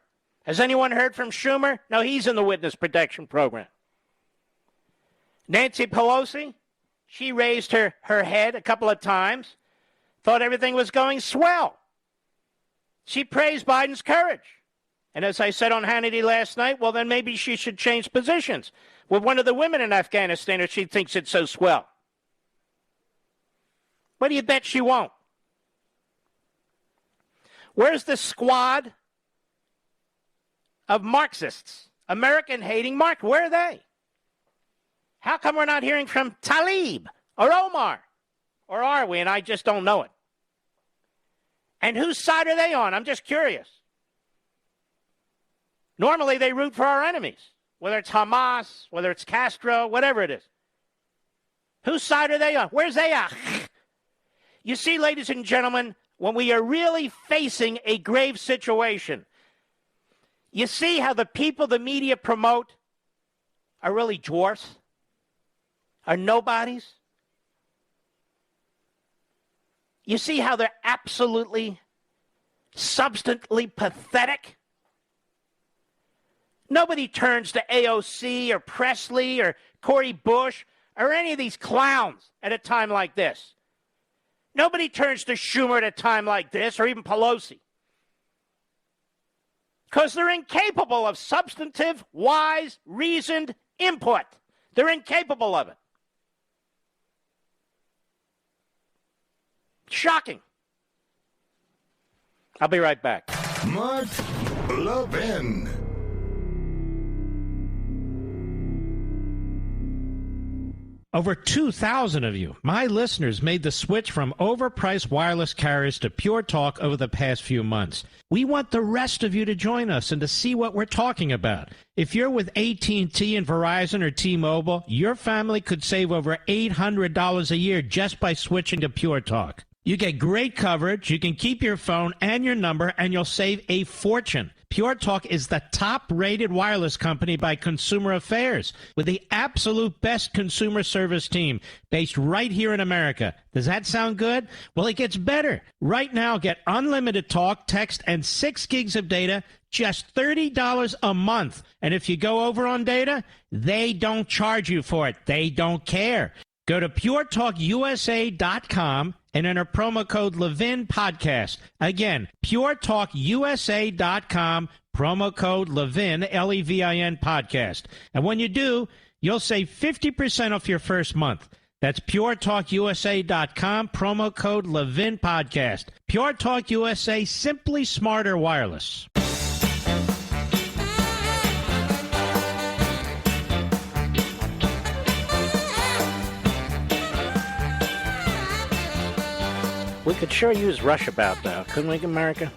Has anyone heard from Schumer? No, he's in the witness protection program. Nancy Pelosi, she raised her head a couple of times, thought everything was going swell. She praised Biden's courage. And as I said on Hannity last night, well, then maybe she should change positions with one of the women in Afghanistan if she thinks it's so swell. What do you bet she won't? Where's the squad of Marxists, American-hating Marxists? Where are they? How come we're not hearing from Tlaib or Omar? Or are we? And I just don't know it. And whose side are they on? I'm just curious. Normally, they root for our enemies, whether it's Hamas, whether it's Castro, whatever it is. Whose side are they on? Where's they at? You see, ladies and gentlemen, when we are really facing a grave situation, you see how the people the media promote are really dwarfs, are nobodies. You see how they're absolutely, substantially pathetic. Nobody turns to AOC or Presley or Cori Bush or any of these clowns at a time like this. Nobody turns to Schumer at a time like this, or even Pelosi. Because they're incapable of substantive, wise, reasoned input. They're incapable of it. Shocking. I'll be right back. Mark Levin. Over 2,000 of you, my listeners, made the switch from overpriced wireless carriers to Pure Talk over the past few months. We want the rest of you to join us and to see what we're talking about. If you're with AT&T and Verizon or T-Mobile, your family could save over $800 a year just by switching to Pure Talk. You get great coverage, you can keep your phone and your number, and you'll save a fortune. Pure Talk is the top-rated wireless company by Consumer Affairs, with the absolute best consumer service team based right here in America. Does that sound good? Well, it gets better. Right now, get unlimited talk, text, and 6 gigs of data, just $30 a month. And if you go over on data, they don't charge you for it. They don't care. Go to puretalkusa.com and enter promo code Levin Podcast. Again, puretalkusa.com, promo code Levin, Levin Podcast. And when you do, you'll save 50% off your first month. That's puretalkusa.com, promo code Levin Podcast. Pure Talk USA, simply smarter wireless. We could sure use Rushabout now, couldn't we, America?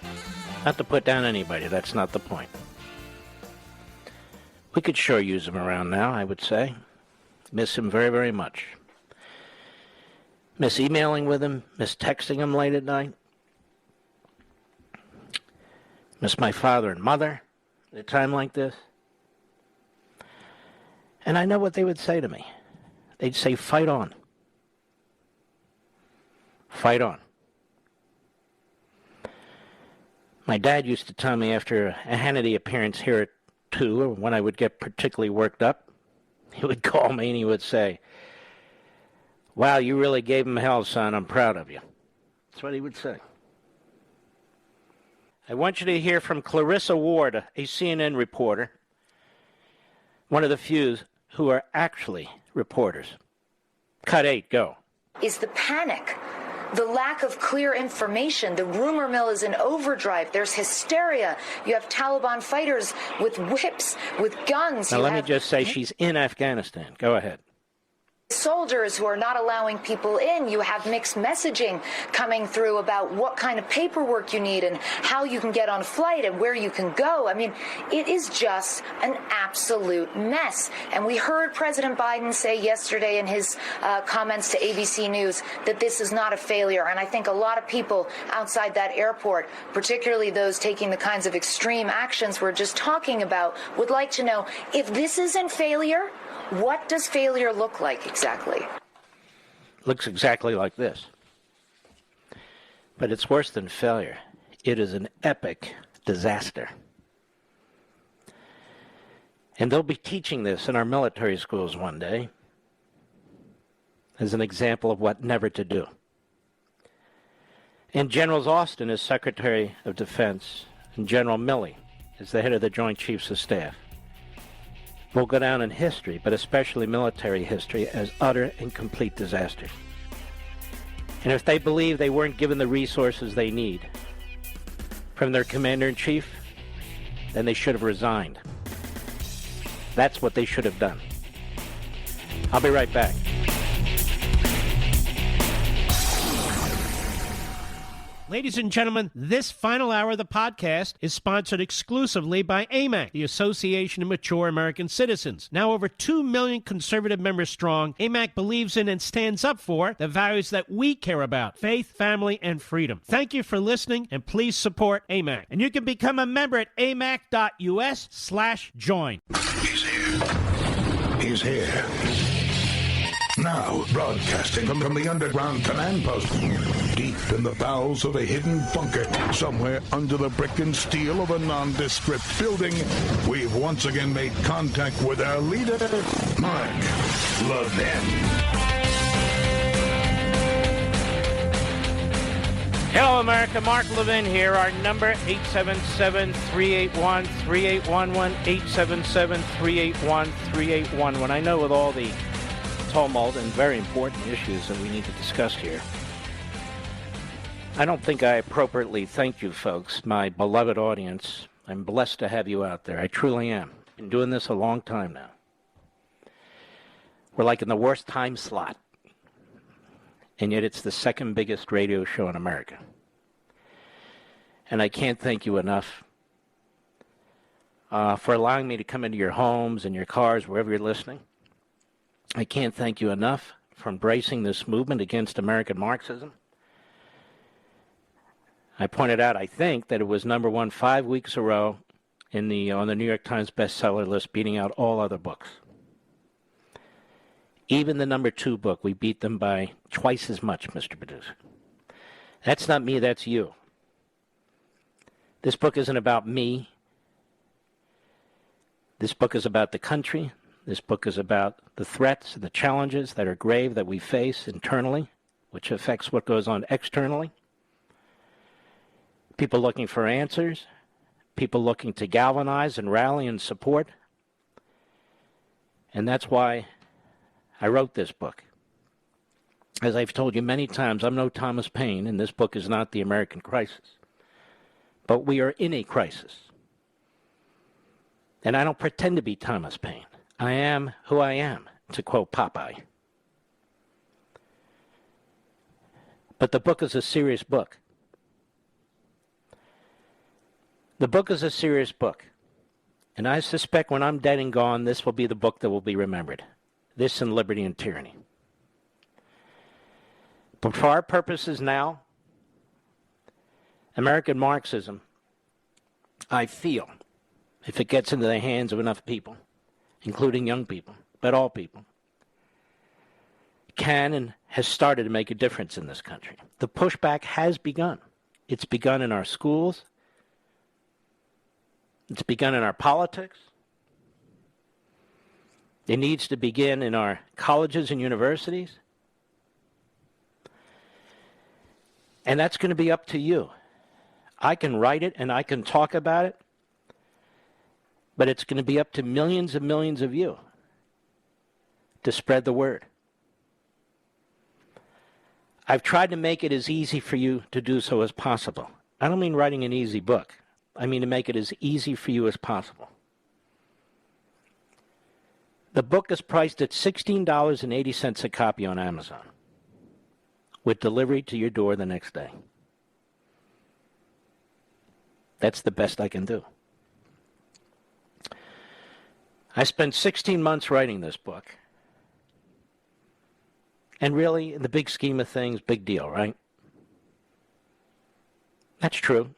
Not to put down anybody, that's not the point. We could sure use him around now, I would say. Miss him very, very much. Miss emailing with him, miss texting him late at night. Miss my father and mother at a time like this. And I know what they would say to me. They'd say, fight on. Fight on. My dad used to tell me after a Hannity appearance here at 2, or when I would get particularly worked up, he would call me and he would say, wow, you really gave him hell, son. I'm proud of you. That's what he would say. I want you to hear from Clarissa Ward, a CNN reporter, one of the few who are actually reporters. Cut 8, go. Is the panic. The lack of clear information. The rumor mill is in overdrive. There's hysteria. You have Taliban fighters with whips, with guns. Now, let me just say she's in Afghanistan. Go ahead. Soldiers who are not allowing people in. You have mixed messaging coming through about what kind of paperwork you need and how you can get on a flight and where you can go. I mean, it is just an absolute mess. And we heard President Biden say yesterday in his comments to ABC News that this is not a failure. And I think a lot of people outside that airport, particularly those taking the kinds of extreme actions we're just talking about, would like to know, if this isn't failure, what does failure look like exactly? Looks exactly like this. But it's worse than failure. It is an epic disaster. And they'll be teaching this in our military schools one day as an example of what never to do. And General Austin is Secretary of Defense, and General Milley is the head of the Joint Chiefs of Staff. Will go down in history, but especially military history, as utter and complete disasters. And if they believe they weren't given the resources they need from their commander-in-chief, then they should have resigned. That's what they should have done. I'll be right back. Ladies and gentlemen, this final hour of the podcast is sponsored exclusively by AMAC, the Association of Mature American Citizens. Now over 2 million conservative members strong, AMAC believes in and stands up for the values that we care about: faith, family, and freedom. Thank you for listening, and please support AMAC. And you can become a member at amac.us/join. He's here. He's here. Now, broadcasting from the underground command post, deep in the bowels of a hidden bunker, somewhere under the brick and steel of a nondescript building, we've once again made contact with our leader, Mark Levin. Hello, America. Mark Levin here. Our number, 877-381-3811, 877-381-3811. I know with all the tumult and very important issues that we need to discuss here, I don't think I appropriately thank you folks, my beloved audience. I'm blessed to have you out there. I truly am. Been doing this a long time now. We're like in the worst time slot. And yet it's the second biggest radio show in America. And I can't thank you enough for allowing me to come into your homes and your cars, wherever you're listening. I can't thank you enough for embracing this movement against American Marxism. I pointed out, I think, that it was number one 5 weeks in a row on the New York Times bestseller list, beating out all other books. Even the number 2 book, we beat them by twice as much, Mr. Producer. That's not me, that's you. This book isn't about me. This book is about the country. This book is about the threats and the challenges that are grave that we face internally, which affects what goes on externally. People looking for answers. People looking to galvanize and rally and support. And that's why I wrote this book. As I've told you many times, I'm no Thomas Paine, and this book is not the American crisis. But we are in a crisis. And I don't pretend to be Thomas Paine. I am who I am, to quote Popeye. But the book is a serious book. The book is a serious book. And I suspect when I'm dead and gone, this will be the book that will be remembered. This and Liberty and Tyranny. But for our purposes now, American Marxism, I feel, if it gets into the hands of enough people, including young people, but all people, can and has started to make a difference in this country. The pushback has begun. It's begun in our schools. It's begun in our politics. It needs to begin in our colleges and universities. And that's going to be up to you. I can write it and I can talk about it, but it's going to be up to millions and millions of you to spread the word. I've tried to make it as easy for you to do so as possible. I don't mean writing an easy book. I mean to make it as easy for you as possible. The book is priced at $16.80 a copy on Amazon, with delivery to your door the next day. That's the best I can do. I spent 16 months writing this book. And really, in the big scheme of things, big deal, right? That's true.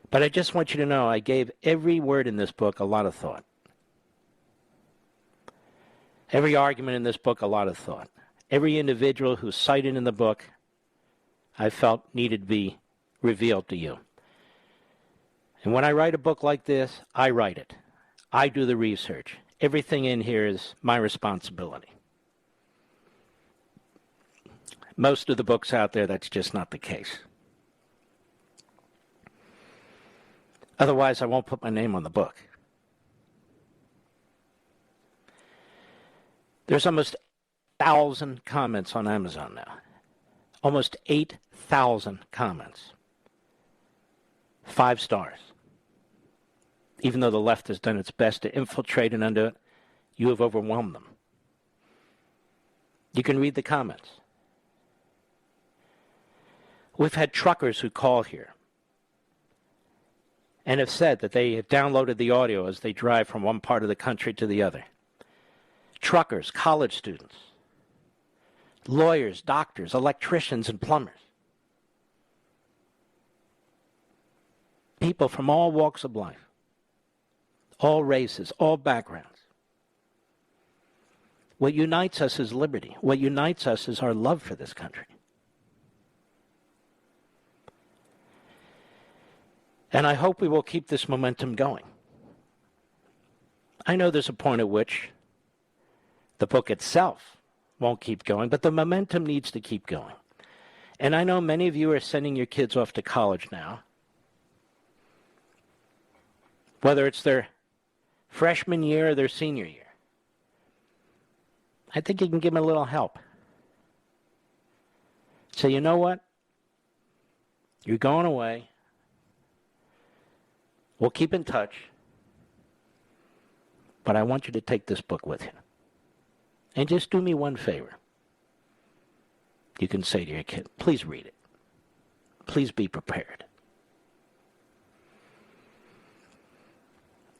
But I just want you to know I gave every word in this book a lot of thought. Every argument in this book, a lot of thought. Every individual who's cited in the book, I felt needed to be revealed to you. And when I write a book like this, I write it. I do the research. Everything in here is my responsibility. Most of the books out there, that's just not the case. Otherwise, I won't put my name on the book. There's almost 8,000 comments on Amazon now. Almost 8,000 comments. 5 stars. Even though the left has done its best to infiltrate and undo it, you have overwhelmed them. You can read the comments. We've had truckers who call here and have said that they have downloaded the audio as they drive from one part of the country to the other. Truckers, college students, lawyers, doctors, electricians, and plumbers. People from all walks of life, all races, all backgrounds. What unites us is liberty. What unites us is our love for this country. And I hope we will keep this momentum going. I know there's a point at which the book itself won't keep going, but the momentum needs to keep going. And I know many of you are sending your kids off to college now, whether it's their freshman year or their senior year. I think you can give them a little help. Say, you know what? You're going away. We'll keep in touch. But I want you to take this book with you. And just do me one favor. You can say to your kid, please read it. Please be prepared.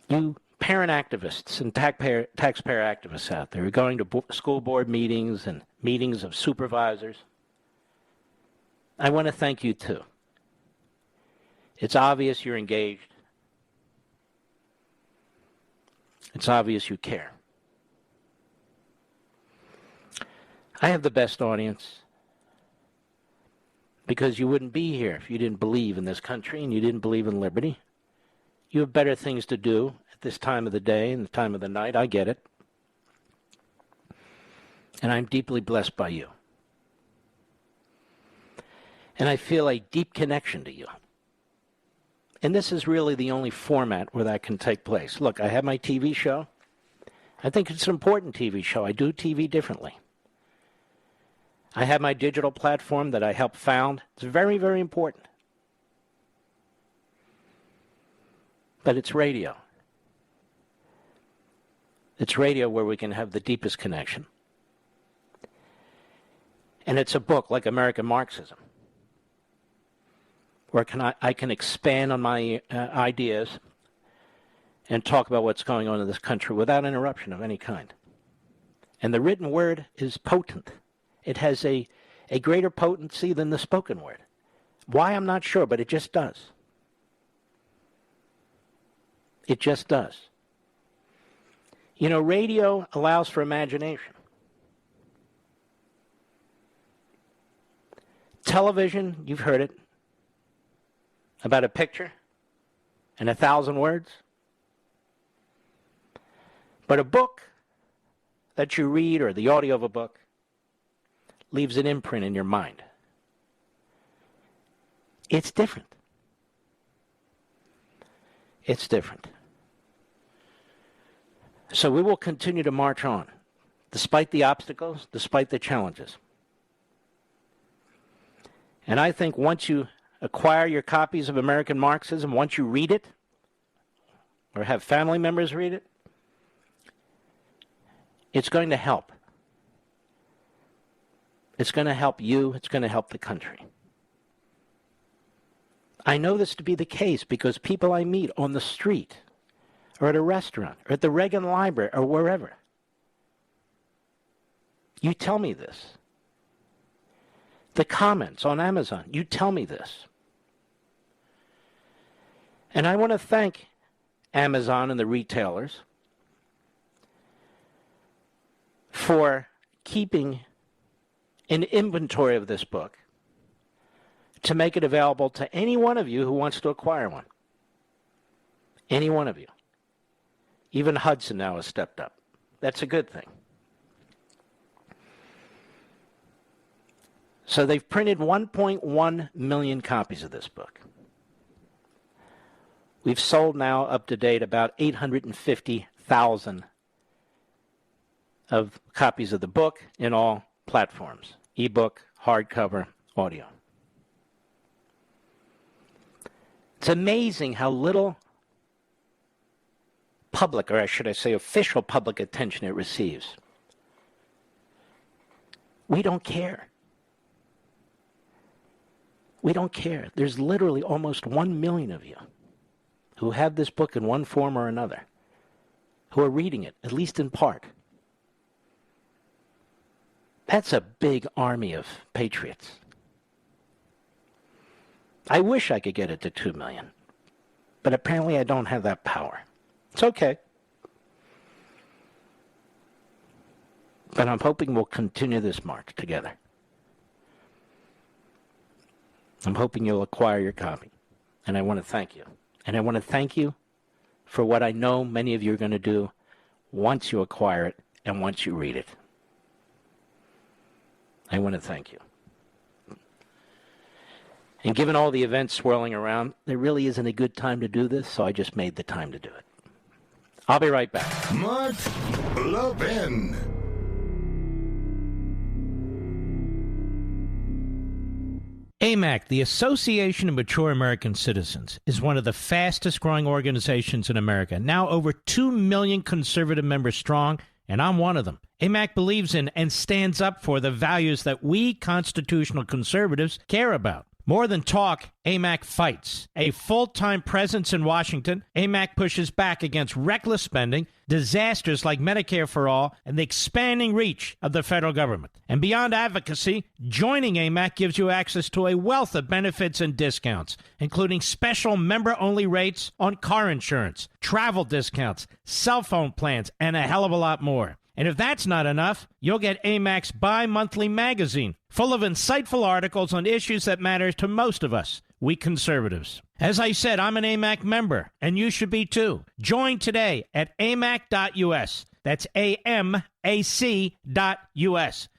You parent activists and taxpayer activists out there who are going to school board meetings and meetings of supervisors, I want to thank you too. It's obvious you're engaged. It's obvious you care. I have the best audience because you wouldn't be here if you didn't believe in this country and you didn't believe in liberty. You have better things to do at this time of the day and the time of the night. I get it. And I'm deeply blessed by you. And I feel a deep connection to you. And this is really the only format where that can take place. Look, I have my TV show. I think it's an important TV show. I do TV differently. I have my digital platform that I helped found. It's very, very important. But it's radio. It's radio where we can have the deepest connection. And it's a book like American Marxism, where I can expand on my ideas and talk about what's going on in this country without interruption of any kind. And the written word is potent. It has a greater potency than the spoken word. Why, I'm not sure, but it just does. It just does. You know, radio allows for imagination. Television, you've heard it, about a picture and 1,000 words. But a book that you read, or the audio of a book, leaves an imprint in your mind. It's different. It's different. So we will continue to march on, despite the obstacles, despite the challenges. And I think once you acquire your copies of American Marxism, once you read it, or have family members read it, it's going to help. It's going to help you. It's going to help the country. I know this to be the case because people I meet on the street or at a restaurant or at the Reagan Library or wherever, you tell me this. The comments on Amazon, you tell me this. And I want to thank Amazon and the retailers for keeping an inventory of this book to make it available to any one of you who wants to acquire one. Any one of you. Even Hudson now has stepped up. That's a good thing. So they've printed 1.1 million copies of this book. We've sold now up to date about 850,000 of copies of the book in all platforms, ebook, hardcover, audio. It's amazing how little public, or should I say official public attention it receives. We don't care. We don't care. There's literally almost 1 million of you who have this book in one form or another, who are reading it, at least in part. That's a big army of patriots. I wish I could get it to 2 million, but apparently I don't have that power. It's okay. But I'm hoping we'll continue this march together. I'm hoping you'll acquire your copy, and I want to thank you And I want to thank you for what I know many of you are going to do once you acquire it and once you read it. I want to thank you. And given all the events swirling around, there really isn't a good time to do this, so I just made the time to do it. I'll be right back. Mark Levin. AMAC, the Association of Mature American Citizens, is one of the fastest-growing organizations in America, now over 2 million conservative members strong, and I'm one of them. AMAC believes in and stands up for the values that we constitutional conservatives care about. More than talk, AMAC fights. A full-time presence in Washington, AMAC pushes back against reckless spending, disasters like Medicare for All, and the expanding reach of the federal government. And beyond advocacy, joining AMAC gives you access to a wealth of benefits and discounts, including special member-only rates on car insurance, travel discounts, cell phone plans, and a hell of a lot more. And if that's not enough, you'll get AMAC's bi-monthly magazine, full of insightful articles on issues that matter to most of us, we conservatives. As I said, I'm an AMAC member, and you should be too. Join today at amac.us. That's AMAC.us.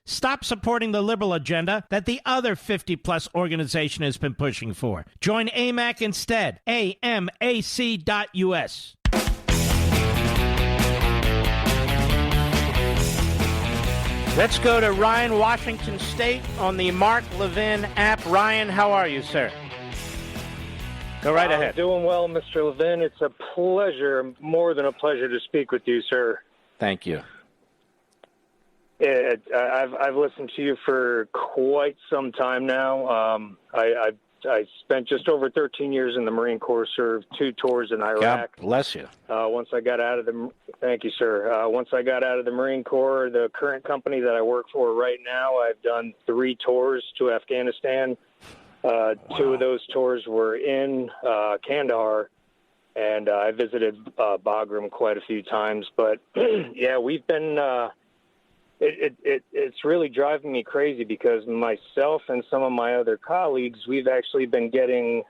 Stop supporting the liberal agenda that the other 50-plus organization has been pushing for. Join AMAC instead. AMAC.us. Let's go to Ryan, Washington State, on the Mark Levin app. Ryan, how are you, sir? Go right ahead. Doing well, Mr. Levin. It's a pleasure, more than a pleasure, to speak with you, sir. Thank you. I've listened to you for quite some time now. I spent just over 13 years in the Marine Corps, served 2 tours in Iraq. God bless you. Once I got out of the, thank you, sir. Once I got out of the Marine Corps, the current company that I work for right now, I've done 3 tours to Afghanistan. 2 of those tours were in Kandahar, and I visited Bagram quite a few times. But yeah, we've been. It's really driving me crazy because myself and some of my other colleagues, we've actually been getting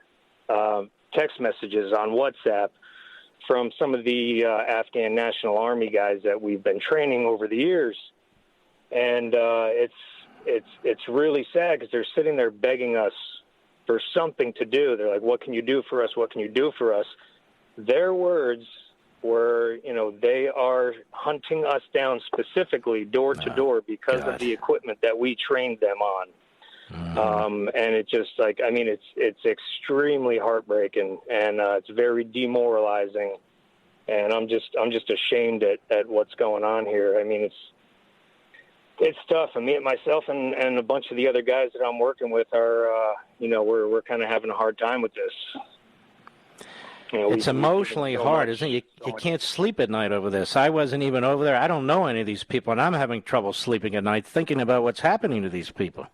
text messages on WhatsApp from some of the Afghan National Army guys that we've been training over the years, and it's really sad because they're sitting there begging us for something to do. They're like, "What can you do for us? What can you do for us?" Their words were, they are hunting us down specifically door to door because of the equipment that we trained them on. And it just it's extremely heartbreaking, and it's very demoralizing. And I'm just ashamed at what's going on here. I mean, it's tough. I mean, myself and a bunch of the other guys that I'm working with are, we're kind of having a hard time with this. It's emotionally hard, isn't it? You can't sleep at night over this. I wasn't even over there. I don't know any of these people, and I'm having trouble sleeping at night thinking about what's happening to these people.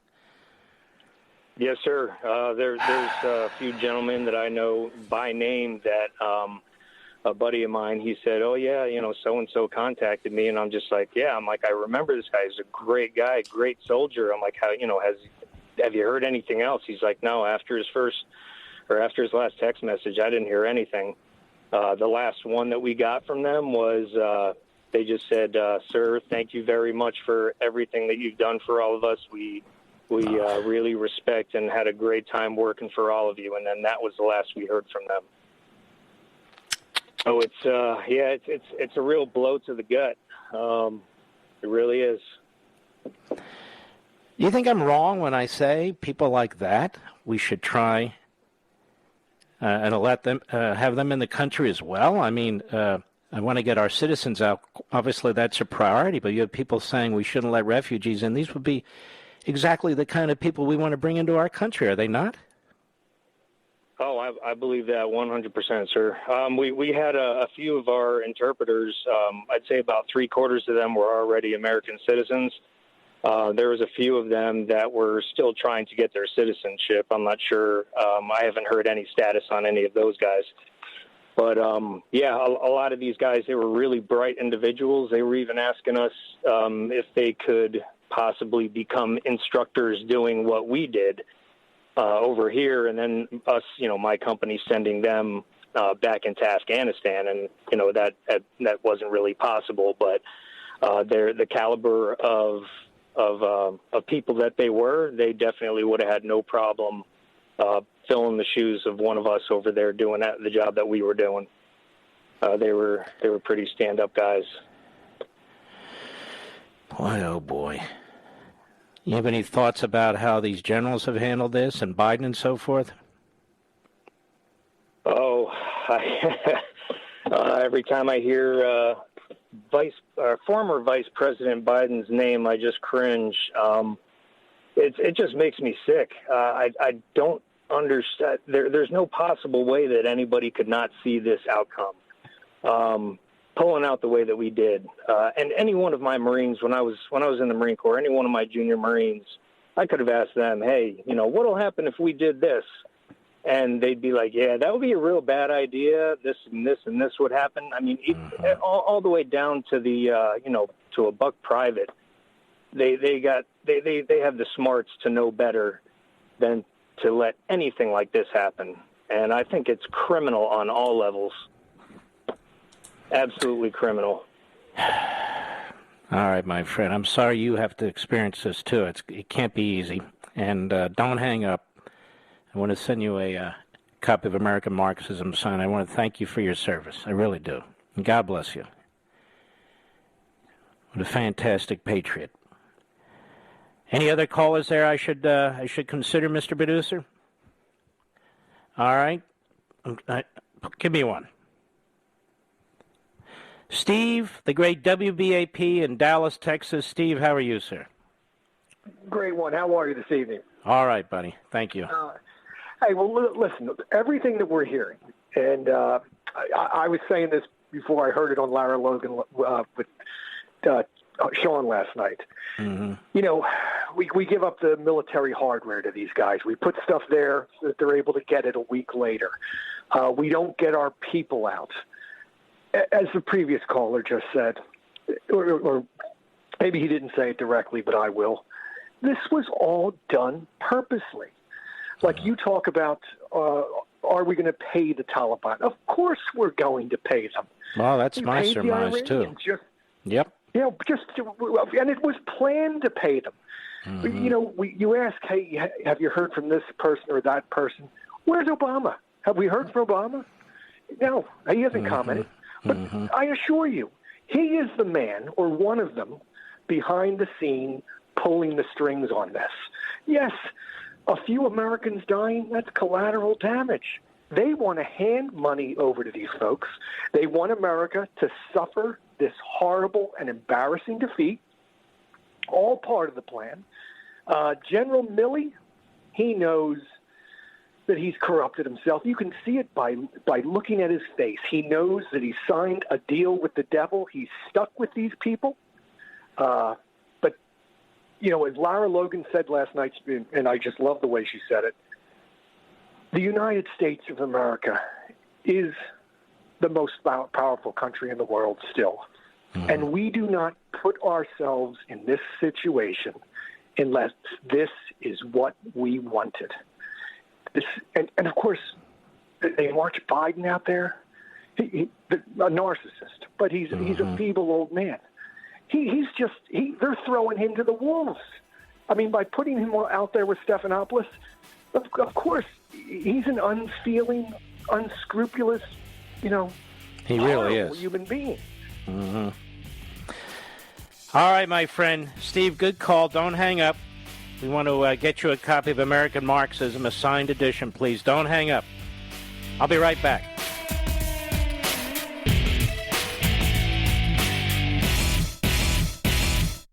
Yes, sir. There's a few gentlemen that I know by name that a buddy of mine, he said, "Oh, yeah, so-and-so contacted me." And I'm just like, yeah, I remember this guy. He's a great guy, great soldier. I'm like, have you heard anything else? He's like, no, after his last text message, I didn't hear anything. The last one that we got from them was they just said, "Sir, thank you very much for everything that you've done for all of us. We really respect and had a great time working for all of you." And then that was the last we heard from them. So it's a real blow to the gut. It really is. Do you think I'm wrong when I say people like that we should try and let them have them in the country as well? I mean, I want to get our citizens out. Obviously, that's a priority, but you have people saying we shouldn't let refugees in. These would be exactly the kind of people we want to bring into our country, are they not? Oh, I believe that 100%, sir. We had a few of our interpreters, I'd say about 3/4 of them were already American citizens. There was a few of them that were still trying to get their citizenship. I'm not sure. I haven't heard any status on any of those guys. But, a lot of these guys, they were really bright individuals. They were even asking us if they could possibly become instructors doing what we did over here, and then us, my company, sending them back into Afghanistan, and that wasn't really possible. But they're the caliber of people that they definitely would have had no problem filling the shoes of one of us over there doing the job that we were doing. They were pretty stand-up guys. Boy, oh boy. You have any thoughts about how these generals have handled this, and Biden and so forth? Oh, every time I hear former Vice President Biden's name, I just cringe. It just makes me sick. I don't understand. There's no possible way that anybody could not see this outcome. Pulling out the way that we did, and any one of my Marines when I was in the Marine Corps, any one of my junior Marines, I could have asked them, hey, what'll happen if we did this? And they'd be like, yeah, that would be a real bad idea. This and this and this would happen. I mean, all the way down to the to a buck private. They have the smarts to know better than to let anything like this happen. And I think it's criminal on all levels. Absolutely criminal. All right, my friend. I'm sorry you have to experience this, too. It can't be easy. And don't hang up. I want to send you a copy of American Marxism signed. I want to thank you for your service. I really do. And God bless you. What a fantastic patriot. Any other callers there I should consider, Mr. Producer? All right. Give me one. Steve, the great WBAP in Dallas, Texas. Steve, how are you, sir? Great one. How are you this evening? All right, buddy. Thank you. Hey, well, listen, everything that we're hearing, and I was saying this before I heard it on Lara Logan with Sean last night. Mm-hmm. We give up the military hardware to these guys. We put stuff there so that they're able to get it a week later. We don't get our people out. As the previous caller just said, or maybe he didn't say it directly, but I will. This was all done purposely. Like you talk about, are we going to pay the Taliban? Of course we're going to pay them. Well, that's my surmise, too. Yep. And it was planned to pay them. Mm-hmm. You ask, hey, have you heard from this person or that person? Where's Obama? Have we heard from Obama? No, he hasn't commented. But I assure you, he is the man or one of them behind the scene pulling the strings on this. Yes, a few Americans dying, that's collateral damage. They want to hand money over to these folks. They want America to suffer this horrible and embarrassing defeat, all part of the plan. General Milley, he knows that he's corrupted himself. You can see it by looking at his face. He knows that he signed a deal with the devil. He's stuck with these people. But, as Lara Logan said last night, and I just love the way she said it, the United States of America is the most powerful country in the world still. Mm-hmm. And we do not put ourselves in this situation unless this is what we wanted. And of course, they march Biden out there. He's a narcissist, but he's a feeble old man. They're throwing him to the wolves. I mean, by putting him out there with Stephanopoulos, of course, he's an unfeeling, unscrupulous, he really is human being. Mm-hmm. All right, my friend Steve. Good call. Don't hang up. We want to get you a copy of American Marxism, a signed edition, please. Don't hang up. I'll be right back.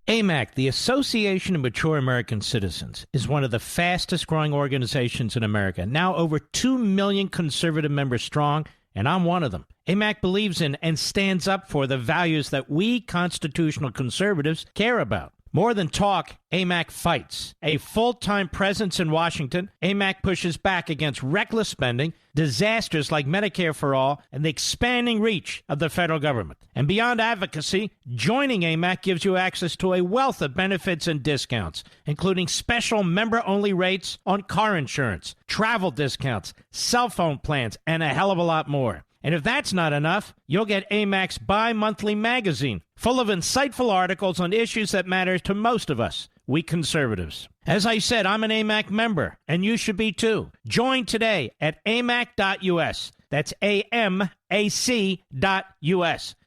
AMAC, the Association of Mature American Citizens, is one of the fastest growing organizations in America. Now over 2 million conservative members strong, and I'm one of them. AMAC believes in and stands up for the values that we constitutional conservatives care about. More than talk, AMAC fights. A full-time presence in Washington, AMAC pushes back against reckless spending, disasters like Medicare for All, and the expanding reach of the federal government. And beyond advocacy, joining AMAC gives you access to a wealth of benefits and discounts, including special member-only rates on car insurance, travel discounts, cell phone plans, and a hell of a lot more. And if that's not enough, you'll get AMAC's bi-monthly magazine, full of insightful articles on issues that matter to most of us, we conservatives. As I said, I'm an AMAC member, and you should be too. Join today at amac.us. That's AMAC.us.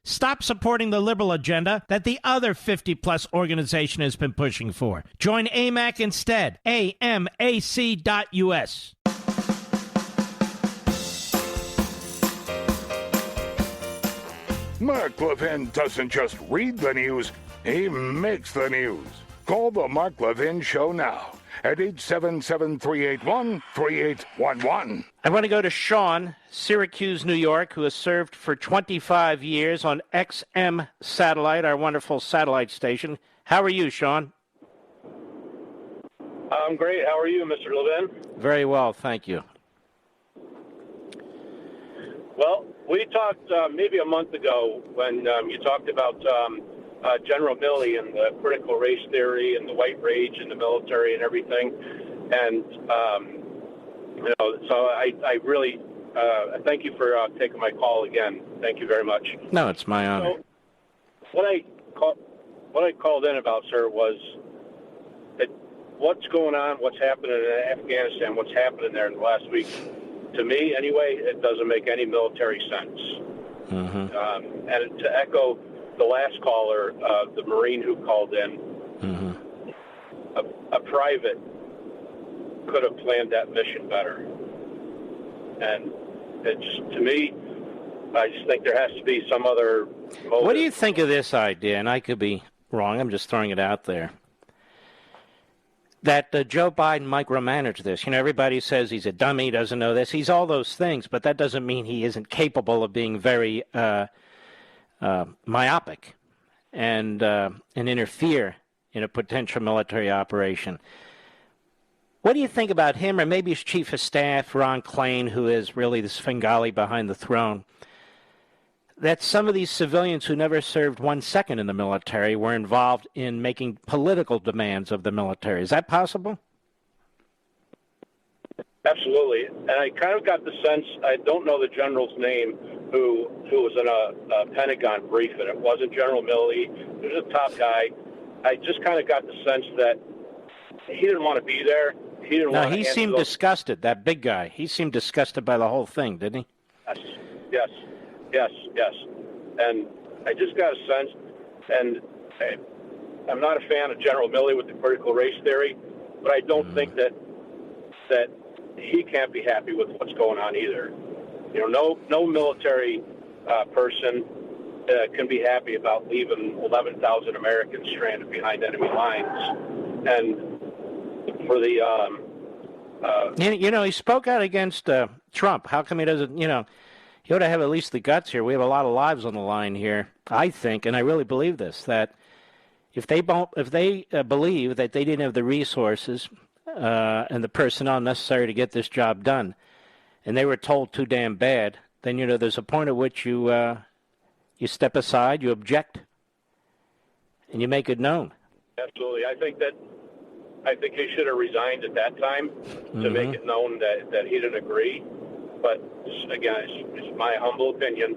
Stop supporting the liberal agenda that the other 50-plus organization has been pushing for. Join AMAC instead. AMAC.us. Mark Levin doesn't just read the news, he makes the news. Call the Mark Levin Show now at 877-381-3811. I want to go to Sean, Syracuse, New York, who has served for 25 years on XM Satellite, our wonderful satellite station. How are you, Sean? I'm great. How are you, Mr. Levin? Very well, thank you. Well, we talked maybe a month ago when you talked about General Milley and the critical race theory and the white rage in the military and everything. And, so I really thank you for taking my call again. Thank you very much. No, it's my honor. So what I called in about, sir, was that what's going on, what's happening in Afghanistan, what's happening there in the last week. To me, anyway, it doesn't make any military sense. Mm-hmm. And to echo the last caller, the Marine who called in, mm-hmm. a private could have planned that mission better. And it's, to me, I just think there has to be some other motive. What do you think of this idea? And I could be wrong. I'm just throwing it out there. That Joe Biden micromanaged this. You know, everybody says he's a dummy, doesn't know this. He's all those things, but that doesn't mean he isn't capable of being very myopic and interfere in a potential military operation. What do you think about him, or maybe his chief of staff, Ron Klain, who is really the Svengali behind the throne, that some of these civilians who never served 1 second in the military were involved in making political demands of the military? Is that possible? Absolutely. And I kind of got the sense, I don't know the general's name, who was in a Pentagon briefing. It wasn't General Milley. He was a top guy. I just kind of got the sense that he didn't want to be there. He didn't want to. He seemed disgusted, that big guy. He seemed disgusted by the whole thing, didn't he? Yes. And I just got a sense, and I'm not a fan of General Milley with the critical race theory, but I don't think that he can't be happy with what's going on either. You know, no military person can be happy about leaving 11,000 Americans stranded behind enemy lines. And for the he spoke out against Trump. How come he doesn't? He ought to have at least the guts here. We have a lot of lives on the line here, I think, and I really believe this, that if they believe that they didn't have the resources and the personnel necessary to get this job done, and they were told too damn bad, then, there's a point at which you step aside, you object, and you make it known. Absolutely. I think he should have resigned at that time to make it known that he didn't agree. But again, it's my humble opinion,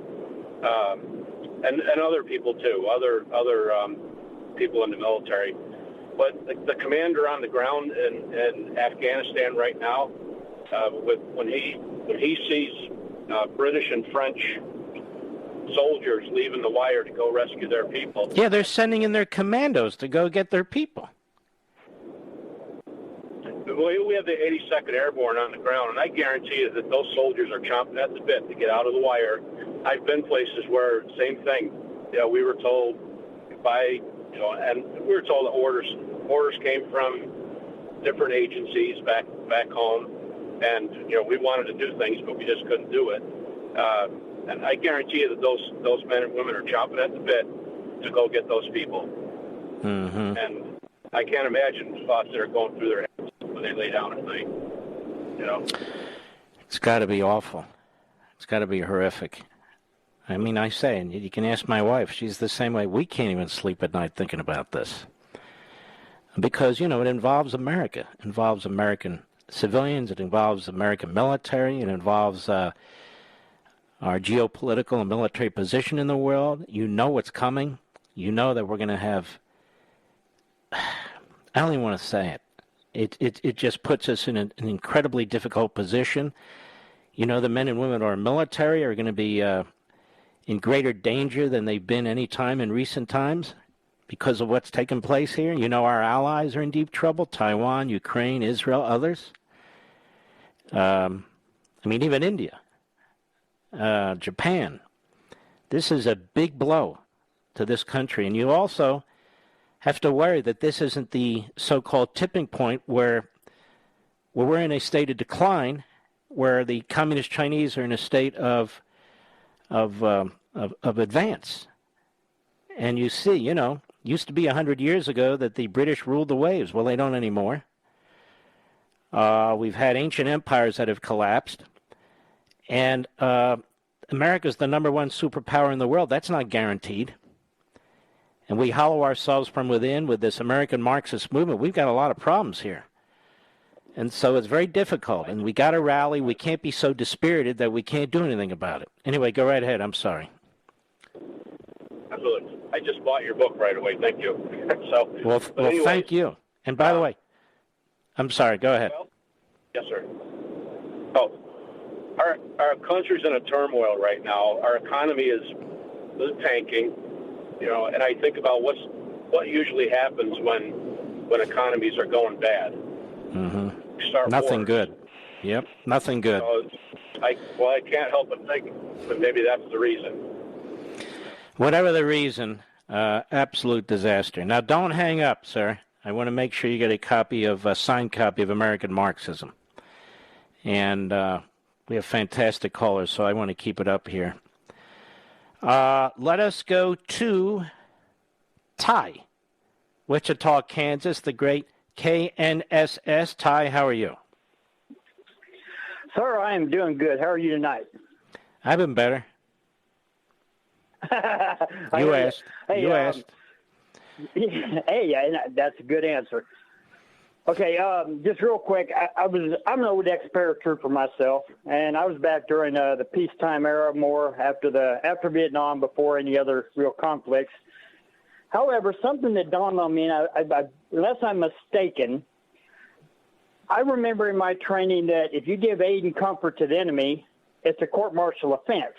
and other people too, other people in the military. But the commander on the ground in Afghanistan right now, when he sees British and French soldiers leaving the wire to go rescue their people. Yeah, they're sending in their commandos to go get their people. We have the 82nd Airborne on the ground, and I guarantee you that those soldiers are chomping at the bit to get out of the wire. I've been places where same thing. We were told and we were told that orders came from different agencies back home, and we wanted to do things, but we just couldn't do it. And I guarantee you that those men and women are chomping at the bit to go get those people. Mm-hmm. And I can't imagine thoughts that are going through their heads when they lay down at night. You know, it's got to be awful. It's got to be horrific. I mean, I say, and you can ask my wife. She's the same way. We can't even sleep at night thinking about this. Because, it involves America. It involves American civilians. It involves American military. It involves our geopolitical and military position in the world. You know what's coming. You know that we're going to have... I don't even want to say it. It just puts us in an incredibly difficult position. The men and women of our military are going to be in greater danger than they've been any time in recent times because of what's taken place here. Our allies are in deep trouble. Taiwan, Ukraine, Israel, others. Even India, Japan. This is a big blow to this country. And you also have to worry that this isn't the so-called tipping point where we're in a state of decline, where the communist Chinese are in a state of advance. And you see, used to be 100 years ago that the British ruled the waves. Well, they don't anymore. We've had ancient empires that have collapsed. And America's the number one superpower in the world. That's not guaranteed. And we hollow ourselves from within with this American Marxist movement. We've got a lot of problems here. And so it's very difficult. And we got to rally. We can't be so dispirited that we can't do anything about it. Anyway, go right ahead. I'm sorry. Absolutely. I just bought your book right away. Thank you. Well, thank you. And by the way, I'm sorry. Go ahead. Well, yes, sir. Oh, our country's in a turmoil right now. Our economy is tanking. And I think about what usually happens when economies are going bad. Mm-hmm. Nothing good. Yep, nothing good. I can't help but think that maybe that's the reason. Whatever the reason, absolute disaster. Now, don't hang up, sir. I want to make sure you get a signed copy of American Marxism. And we have fantastic callers, so I want to keep it up here. Let us go to Ty, Wichita, Kansas, the great KNSS. Ty, how are you? Sir, I am doing good. How are you tonight? I've been better. You asked. Hey, you asked. Hey, that's a good answer. Okay, just real quick, I'm an old ex-paratrooper myself, and I was back during the peacetime era, more after Vietnam, before any other real conflicts. However, something that dawned on me, and unless I'm mistaken, I remember in my training that if you give aid and comfort to the enemy, it's a court-martial offense.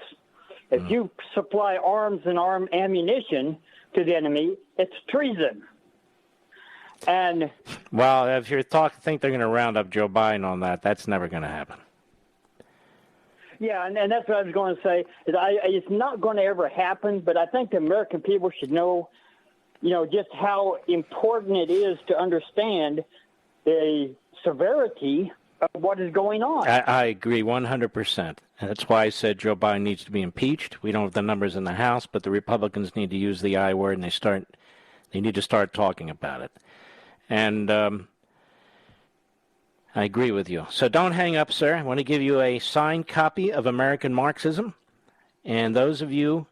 If you supply arms and ammunition to the enemy, it's treason. And well, if you think they're going to round up Joe Biden on that, that's never going to happen. Yeah, and that's what I was going to say. It's not going to ever happen, but I think the American people should know, just how important it is to understand the severity of what is going on. I agree 100%. And that's why I said Joe Biden needs to be impeached. We don't have the numbers in the House, but the Republicans need to use the I word, and they need to start talking about it. And I agree with you. So don't hang up, sir. I want to give you a signed copy of American Marxism. And those of you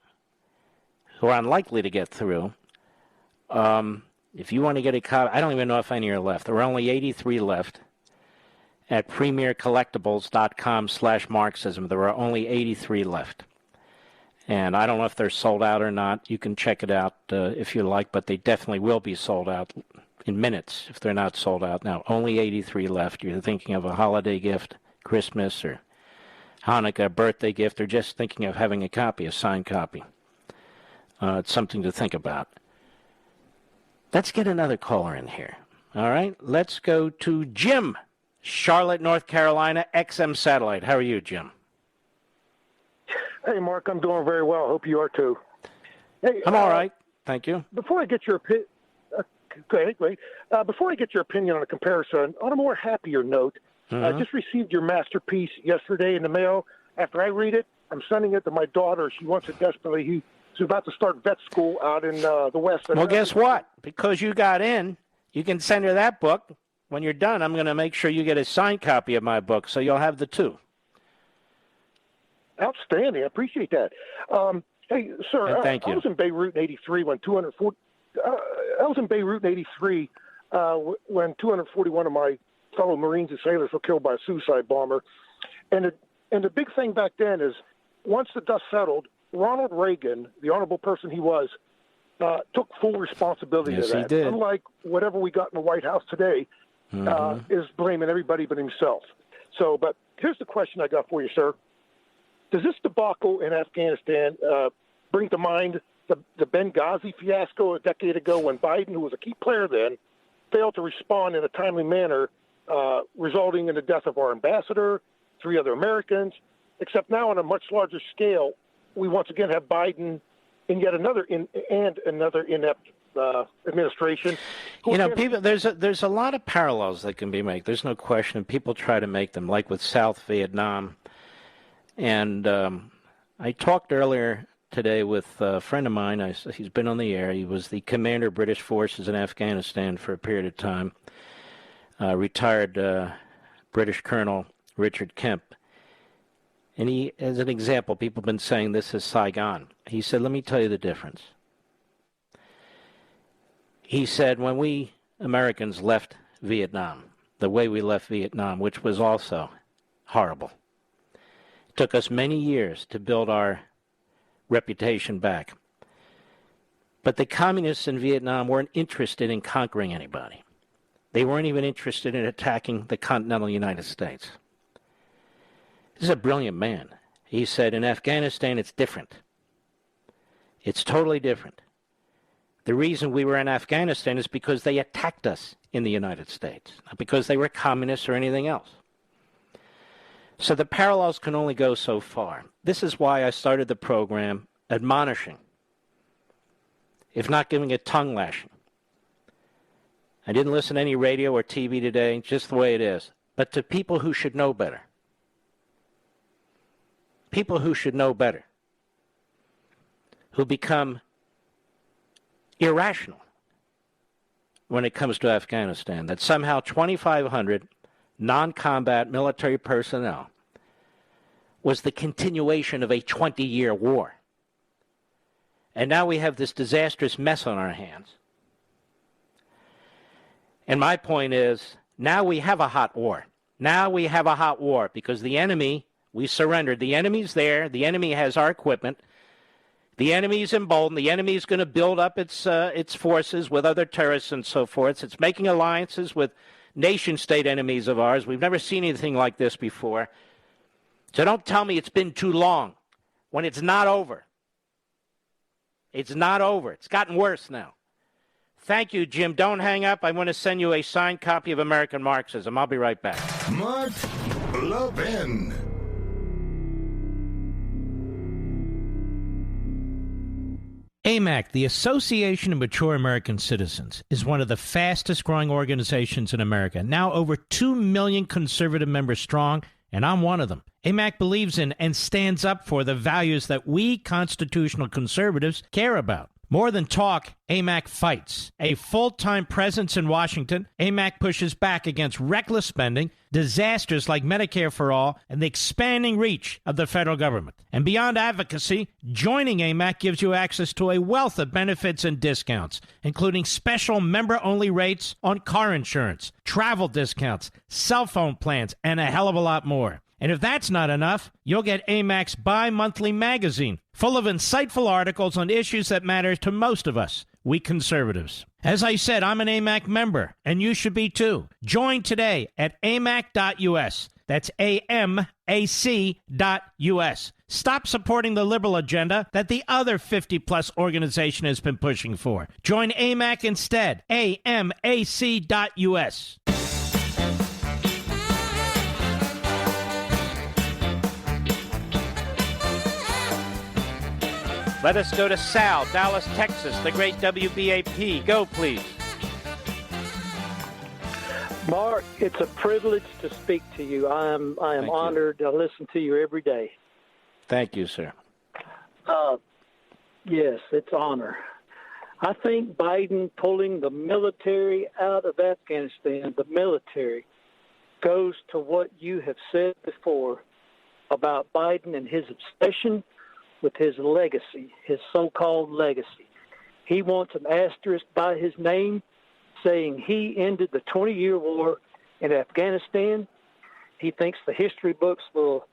who are unlikely to get through, if you want to get a copy, I don't even know if any are left. There are only 83 left at premiercollectibles.com/Marxism. There are only 83 left. And I don't know if they're sold out or not. You can check it out if you like, but they definitely will be sold out in minutes if they're not sold out. Now, only 83 left. You're thinking of a holiday gift, Christmas or Hanukkah, birthday gift, or just thinking of having a copy, a signed copy. It's something to think about. Let's get another caller in here. All right, let's go to Jim, Charlotte, North Carolina, XM Satellite. How are you, Jim? Hey, Mark, I'm doing very well. Hope you are too. Hey, I'm all right. Thank you. Before I get your opinion, great. Before I get your opinion on a comparison, on a more happier note, I just received your masterpiece yesterday in the mail. After I read it, I'm sending it to my daughter. She wants it desperately. She's about to start vet school out in the West. Well, guess what? Because you got in, You can send her that book. When you're done, I'm going to make sure you get a signed copy of my book, so you'll have the two. Outstanding. I appreciate that. Hey, sir, and thank you. I was in Beirut in '83 when 241 of my fellow Marines and sailors were killed by a suicide bomber. And the big thing back then is, once the dust settled, Ronald Reagan, the honorable person he was, took full responsibility yes, of that. He did. Unlike whatever we got in the White House today, is blaming everybody but himself. So, but here's the question I got for you, sir. Does this debacle in Afghanistan bring to mind the Benghazi fiasco a decade ago when Biden, who was a key player then, failed to respond in a timely manner, resulting in the death of our ambassador, 3 other Americans, except now on a much larger scale, we once again have Biden in yet another inept administration. You know, people, there's a lot of parallels that can be made. There's no question. People try to make them, like with South Vietnam. And I talked earlier today with a friend of mine. He's been on the air. He was the commander of British forces in Afghanistan for a period of time. Retired British Colonel Richard Kemp. And he, as an example, people have been saying this is Saigon. He said, let me tell you the difference. He said, when we Americans left Vietnam, the way we left Vietnam, which was also horrible, it took us many years to build our reputation back. But the communists in Vietnam weren't interested in conquering anybody. They weren't even interested in attacking the continental United States. This is a brilliant man. He said, in Afghanistan, it's different. It's totally different. The reason we were in Afghanistan is because they attacked us in the United States, not because they were communists or anything else. So the parallels can only go so far. This is why I started the program admonishing, if not giving a tongue lashing. I didn't listen to any radio or TV today, just the way it is. But to people who should know better. People who should know better. Who become irrational when it comes to Afghanistan. That somehow 2,500 non-combat military personnel was the continuation of a 20-year war. And now we have this disastrous mess on our hands. And my point is, now we have a hot war. Now we have a hot war because the enemy, we surrendered. The enemy's there. The enemy has our equipment. The enemy's emboldened. The enemy's going to build up its forces with other terrorists and so forth. It's making alliances with nation-state enemies of ours. We've never seen anything like this before. So don't tell me it's been too long when it's not over. It's not over. It's gotten worse now. Thank you, Jim. Don't hang up. I want to send you a signed copy of American Marxism. I'll be right back. Mark Levin. AMAC, the Association of Mature American Citizens, is one of the fastest growing organizations in America. Now over 2 million conservative members strong, and I'm one of them. AMAC believes in and stands up for the values that we constitutional conservatives care about. More than talk, AMAC fights. A full-time presence in Washington, AMAC pushes back against reckless spending, disasters like Medicare for All, and the expanding reach of the federal government. And beyond advocacy, joining AMAC gives you access to a wealth of benefits and discounts, including special member-only rates on car insurance, travel discounts, cell phone plans, and a hell of a lot more. And if that's not enough, you'll get AMAC's bi-monthly magazine, full of insightful articles on issues that matter to most of us, we conservatives. As I said, I'm an AMAC member, and you should be too. Join today at amac.us. That's AMAC.us. Stop supporting the liberal agenda that the other 50-plus organization has been pushing for. Join AMAC instead. AMAC.us. Let us go to Sal, Dallas, Texas, the great WBAP. Go, please. Mark, it's a privilege to speak to you. I am honored to listen to you every day. Thank you, sir. Yes, it's honor. I think Biden pulling the military out of Afghanistan, the military, goes to what you have said before about Biden and his obsession with his legacy, his so-called legacy. He wants an asterisk by his name saying he ended the 20-year war in Afghanistan. He thinks the history books will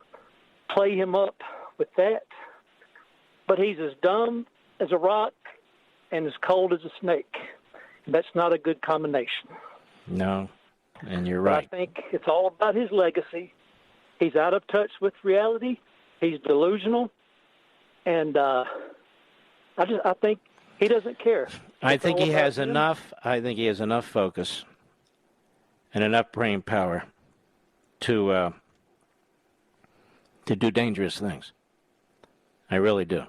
play him up with that. But he's as dumb as a rock and as cold as a snake. That's not a good combination. No, and you're right. But I think it's all about his legacy. He's out of touch with reality. He's delusional. And I think he doesn't care. I think he has enough focus and enough brain power to do dangerous things. I really do.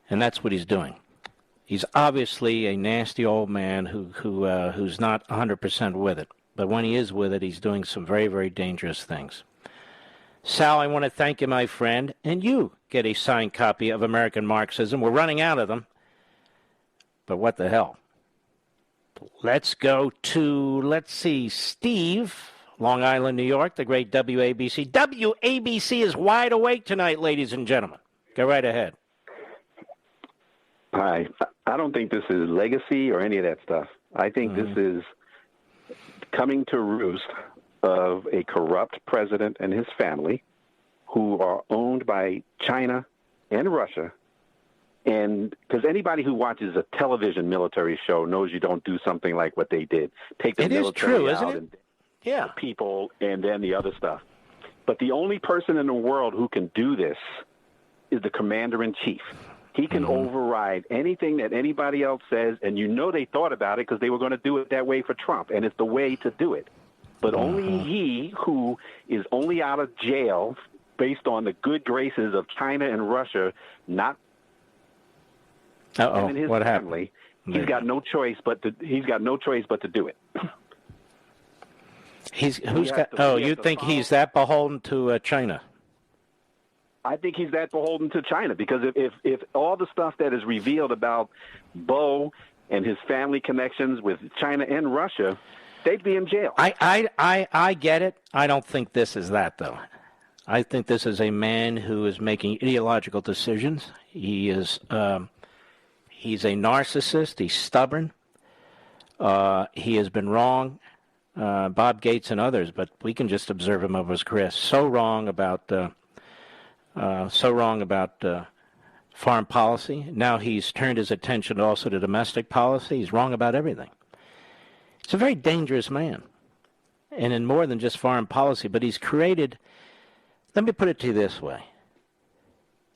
And that's what he's doing. He's obviously a nasty old man who's not 100% with it. But when he is with it, he's doing some very, very dangerous things. Sal, I want to thank you, my friend. And you get a signed copy of American Marxism. We're running out of them. But what the hell? Let's go to, Steve, Long Island, New York, the great WABC. WABC is wide awake tonight, ladies and gentlemen. Go right ahead. Hi. I don't think this is legacy or any of that stuff. I think this is coming to roost of a corrupt president and his family who are owned by China and Russia. And because anybody who watches a television military show knows you don't do something like what they did. Take the military out and the people and then the other stuff. But the only person in the world who can do this is the commander-in-chief. He can override anything that anybody else says, and you know they thought about it because they were going to do it that way for Trump, and it's the way to do it. But only he, who is only out of jail based on the good graces of China and Russia, not and his what family, happened? He's got no choice but to do it. You think he's that beholden to China? I think he's that beholden to China because if all the stuff that is revealed about Bo and his family connections with China and Russia, they'd be in jail. I get it. I don't think this is that, though. I think this is a man who is making ideological decisions. He is he's a narcissist. He's stubborn. He has been wrong, Bob Gates and others, but we can just observe him over his career. So wrong about foreign policy. Now he's turned his attention also to domestic policy. He's wrong about everything. He's a very dangerous man. And in more than just foreign policy, but he's created, let me put it to you this way.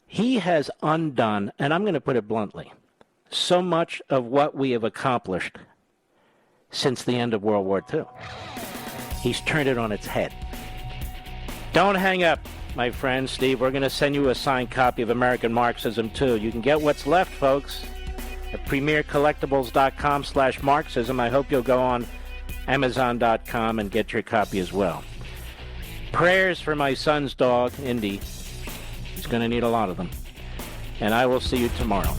He has undone, and I'm going to put it bluntly, so much of what we have accomplished since the end of World War II. He's turned it on its head. Don't hang up, my friend Steve. We're going to send you a signed copy of American Marxism, too. You can get what's left, folks, at premiercollectibles.com/Marxism. I hope you'll go on Amazon.com and get your copy as well. Prayers for my son's dog, Indy. He's going to need a lot of them. And I will see you tomorrow.